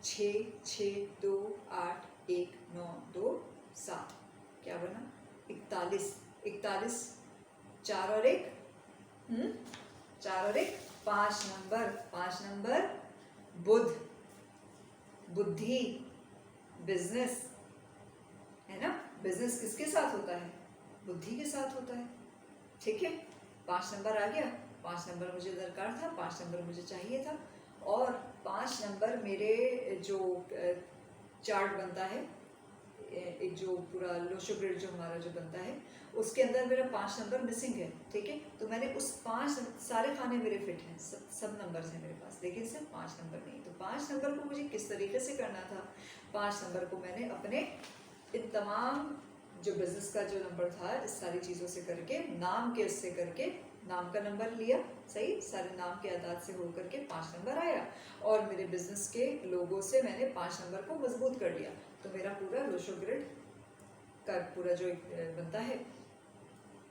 6, 6, 2, 8, 1, 9, 2, 7, क्या बना, 41, 41, 4 और 1, 4 और 1, 5 नंबर, 5 नंबर, बुध, बुद्धि, बिजनेस, है ना, बिजनेस किसके साथ होता है, बुद्धि के साथ होता है, ठीक है। 5 नंबर आ गया, 5 नंबर मुझे दरकार था, 5 नंबर मुझे चाहिए था, और 5 नंबर मेरे जो चार्ट बनता है, एक जो पूरा लोशो ग्रिड जो हमारा जो बनता है, उसके अंदर मेरा 5 नंबर मिसिंग है, ठीक है। तो मैंने उस 5, सारे खाने मेरे फिट हैं, सब नंबर्स हैं मेरे पास, लेकिन सिर्फ 5 नंबर नहीं। तो 5 नंबर को मुझे किस तरीके से करना था, 5 नंबर को मैंने अपने इन तमाम जो बिजनेस का जो नंबर था, इस सारी चीज़ों से करके, नाम के उससे करके, नाम का नंबर लिया, सही, सारे नाम के आदाद से हो करके 5 नंबर आया, और मेरे बिजनेस के लोगों से मैंने 5 नंबर को मजबूत कर लिया। तो मेरा पूरा लोशो ग्रिड का पूरा जो बनता है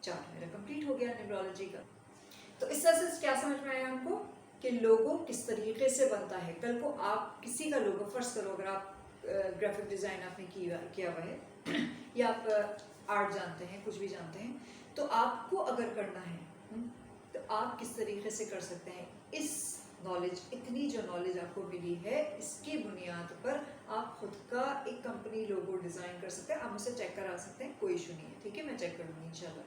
चार्ट मेरा कंप्लीट हो गया न्यूमरोलॉजी का। तो इस तरह से क्या समझ में आया हमको कि लोगो किस तरीके से बनता है। कल को आप किसी का लोगो, फर्स्ट करो अगर आप ग्राफिक डिज़ाइन आपने किया हुआ है या आप आर्ट जानते हैं, कुछ भी जानते हैं, तो आपको अगर करना है तो आप किस तरीके से कर सकते हैं। इस नॉलेज, इतनी जो नॉलेज आपको मिली है, इसकी बुनियाद पर आप खुद का एक कंपनी लोगो डिज़ाइन कर सकते हैं। आप मुझसे चेक करा सकते हैं, कोई इशू नहीं है, ठीक है, मैं चेक करूँगी इंशाल्लाह।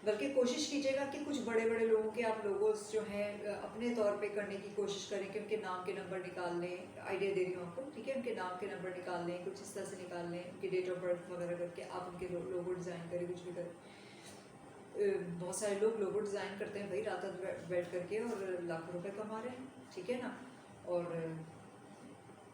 बल्कि कोशिश कीजिएगा कि कुछ बड़े बड़े लोगों के आप लोगोस जो हैं अपने तौर पे करने की कोशिश करें कि उनके नाम के नंबर निकाल लें। आइडिया दे रही हूँ आपको, ठीक है, उनके नाम के नंबर निकाल लें, कुछ इस तरह से निकाल लें, उनकी डेट ऑफ बर्थ वगैरह करके आप उनके लोगो डिज़ाइन करें, कुछ भी करें। बहुत सारे लोग लोगो डिज़ाइन करते हैं भाई, रात रात बैठ करके और लाखों रुपए कमा रहे हैं, ठीक है ना। और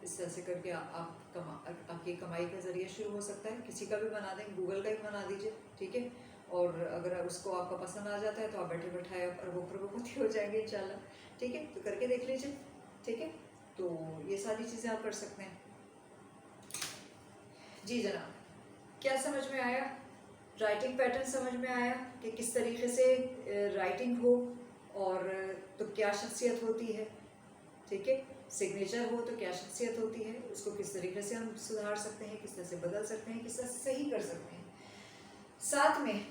इस तरह से करके आपकी कमाई का ज़रिया शुरू हो सकता है। किसी का भी बना दें, गूगल का भी बना दीजिए, ठीक है। और अगर उसको आपका पसंद आ जाता है तो आप बैठे बैठाए अरबोपति हो जाएंगे इंशाल्लाह, ठीक है। तो करके देख लीजिए, ठीक है। तो ये सारी चीज़ें आप कर सकते हैं। जी जनाब, क्या समझ में आया? राइटिंग पैटर्न समझ में आया कि किस तरीके से राइटिंग हो और तो क्या शख्सियत होती है, ठीक है। सिग्नेचर हो तो क्या शख्सियत होती है, उसको किस तरीके से हम सुधार सकते हैं, किस तरह से बदल सकते हैं, किस तरह से सही कर सकते हैं। साथ में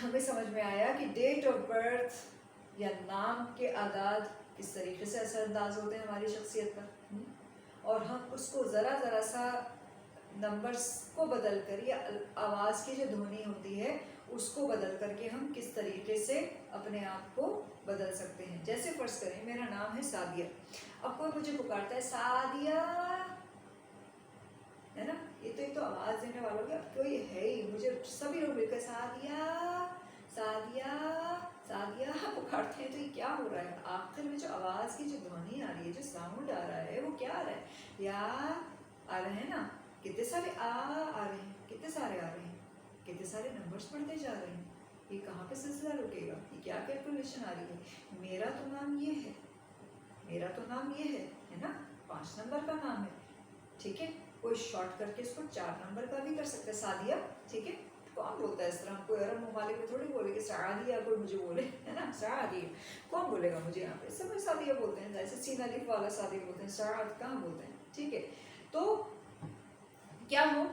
हमें समझ में आया कि डेट ऑफ बर्थ या नाम के आदाद किस तरीके से असरअंदाज होते हैं हमारी शख्सियत पर, और हम उसको ज़रा सा नंबर्स को बदल कर या आवाज़ की जो ध्वनि होती है उसको बदल करके हम किस तरीके से अपने आप को बदल सकते हैं। जैसे फर्ज करें मेरा नाम है सादिया, अब कोई मुझे पुकारता है सादिया, है ना, ये तो एक तो आवाज़ देने वालों की, अब कोई है ही, मुझे सभी लोग मिलकर सादिया सादिया सादिया पुकारते हैं, तो ये क्या हो रहा है? आखिर में जो आवाज़ की जो ध्वनि आ रही है, जो साउंड आ रहा है, वो क्या आ रहा है? या आ रहे हैं ना, कितने सारे आ रहे हैं, कितने सारे आ रहे हैं, कितने सारे नंबर्स पढ़ते जा रहे हैं। ये कहाँ पे सिलसिला रुकेगा? ये क्या कैलकुलेशन आ रही है? मेरा तो नाम ये है, मेरा तो नाम ये है ना, 5 नंबर का नाम है, ठीक है। कोई शॉर्ट करके इसको 4 नंबर का भी कर सकते हैं, सादिया, ठीक है। कौन बोलता है इस तरह? कोई अरब ममालिक में थोड़ी बोलेगी सादिया, कोई मुझे बोले, है ना, सादिया कौन बोलेगा मुझे? यहाँ पे सब सादिया बोलते हैं, जैसे सीन अलिफ वाला सादिया बोलते हैं, साद कहाँ बोलते हैं, ठीक है। तो क्या हो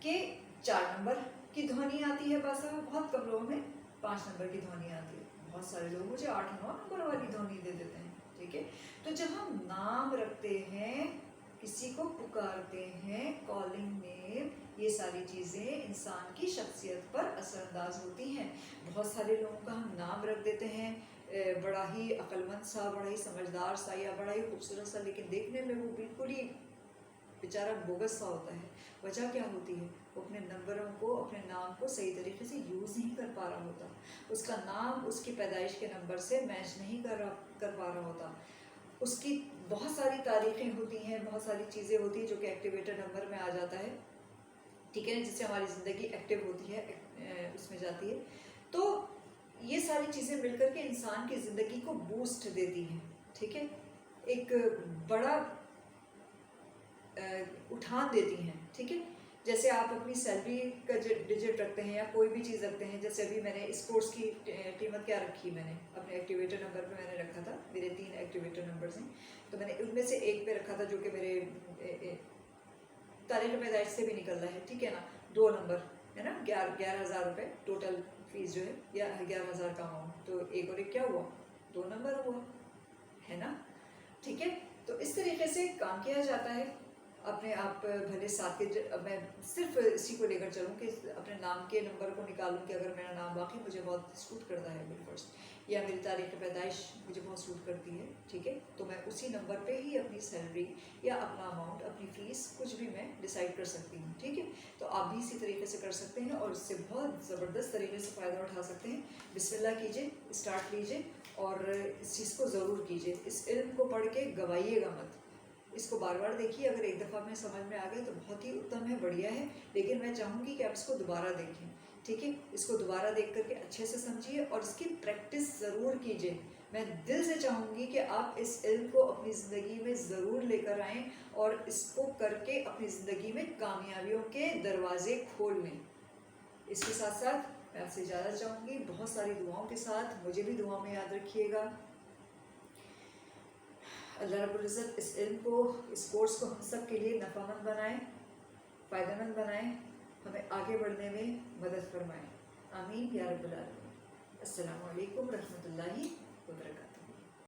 कि 4 नंबर की ध्वनि आती है, बस बहुत कम लोगों में 5 नंबर की ध्वनि आती है, बहुत सारे लोग मुझे 8-9 नंबर वाली ध्वनि दे देते हैं, ठीक है। तो जब हम नाम रखते हैं, किसी को पुकारते हैं, कॉलिंग नेम, ये सारी चीज़ें इंसान की शख्सियत पर असरअंदाज होती हैं। बहुत सारे लोगों का हम नाम रख देते हैं बड़ा ही अक्लमंद सा, बड़ा ही समझदार सा या बड़ा ही खूबसूरत सा, लेकिन देखने में वो बिल्कुल ही बेचारा बोगस सा होता है। वजह क्या होती है? वो अपने नंबरों को, अपने नाम को सही तरीके से यूज़ नहीं कर पा रहा होता, उसका नाम उसकी पैदाइश के नंबर से मैच नहीं कर पा रहा होता। उसकी बहुत सारी तारीखें होती हैं, बहुत सारी चीज़ें होती हैं जो कि एक्टिवेटर नंबर में आ जाता है, ठीक है, जिससे हमारी ज़िंदगी एक्टिव होती है, उसमें जाती है। तो ये सारी चीज़ें मिलकर के इंसान की ज़िंदगी को बूस्ट देती हैं, ठीक है, एक बड़ा उठान देती हैं, ठीक है। जैसे आप अपनी सैलरी का जो डिजिट रखते हैं या कोई भी चीज़ रखते हैं, जैसे अभी मैंने इस कोर्स की कीमत क्या रखी, मैंने अपने एक्टिवेटर नंबर पे मैंने रखा था, मेरे 3 एक्टिवेटर नंबर्स हैं, तो मैंने उनमें से एक पे रखा था जो कि मेरे तारीख पैदाइश से भी निकल रहा है, ठीक है ना, 2 नंबर है ना, 11,000 रुपये टोटल फीस जो है, या 11,000 का अमाउंट, तो एक और एक क्या हुआ, 2 नंबर हुआ, है ना, ठीक है। तो इस तरीके से काम किया जाता है। अपने आप भले साथ के, मैं सिर्फ इसी को लेकर चलूँ कि अपने नाम के नंबर को निकालूँ कि अगर मेरा नाम वाकई मुझे बहुत सूट करता है मेरे फर्स्ट, या मेरी तारीख पैदाइश मुझे बहुत सूट करती है, ठीक है, तो मैं उसी नंबर पे ही अपनी सैलरी या अपना अमाउंट, अपनी फ़ीस, कुछ भी मैं डिसाइड कर सकती हूँ, ठीक है। तो आप भी इसी तरीके से कर सकते हैं और इससे बहुत ज़बरदस्त तरीके से फ़ायदा उठा सकते हैं। बिस्मिल्लाह कीजिए, स्टार्ट कीजिए और इस चीज़ को ज़रूर कीजिए। इस इल्म को पढ़ के गवाइएगा मत, इसको बार बार देखिए। अगर एक दफ़ा में समझ में आ गया तो बहुत ही उत्तम है, बढ़िया है, लेकिन मैं चाहूँगी कि आप इसको दोबारा देखें, ठीक है। इसको दोबारा देख करके अच्छे से समझिए और इसकी प्रैक्टिस ज़रूर कीजिए। मैं दिल से चाहूँगी कि आप इस इल्म को अपनी ज़िंदगी में ज़रूर लेकर आएँ और इसको करके अपनी ज़िंदगी में कामयाबियों के दरवाज़े खोल लें। इसके साथ साथ मैं आपसे इजाज़त चाहूँगी बहुत सारी दुआओं के साथ। मुझे भी दुआ में याद रखिएगा। अल्लाह रब्बुल इज़्ज़त इस इल्म को, इस कोर्स को हम सब के लिए नफ़ामंद बनाए, फ़ायदेमंद बनाए, हमें आगे बढ़ने में मदद फरमाए। आमीन या रब्बुल आलमीन। अस्सलामु अलैकुम रहमतुल्लाहि व बरकातहू।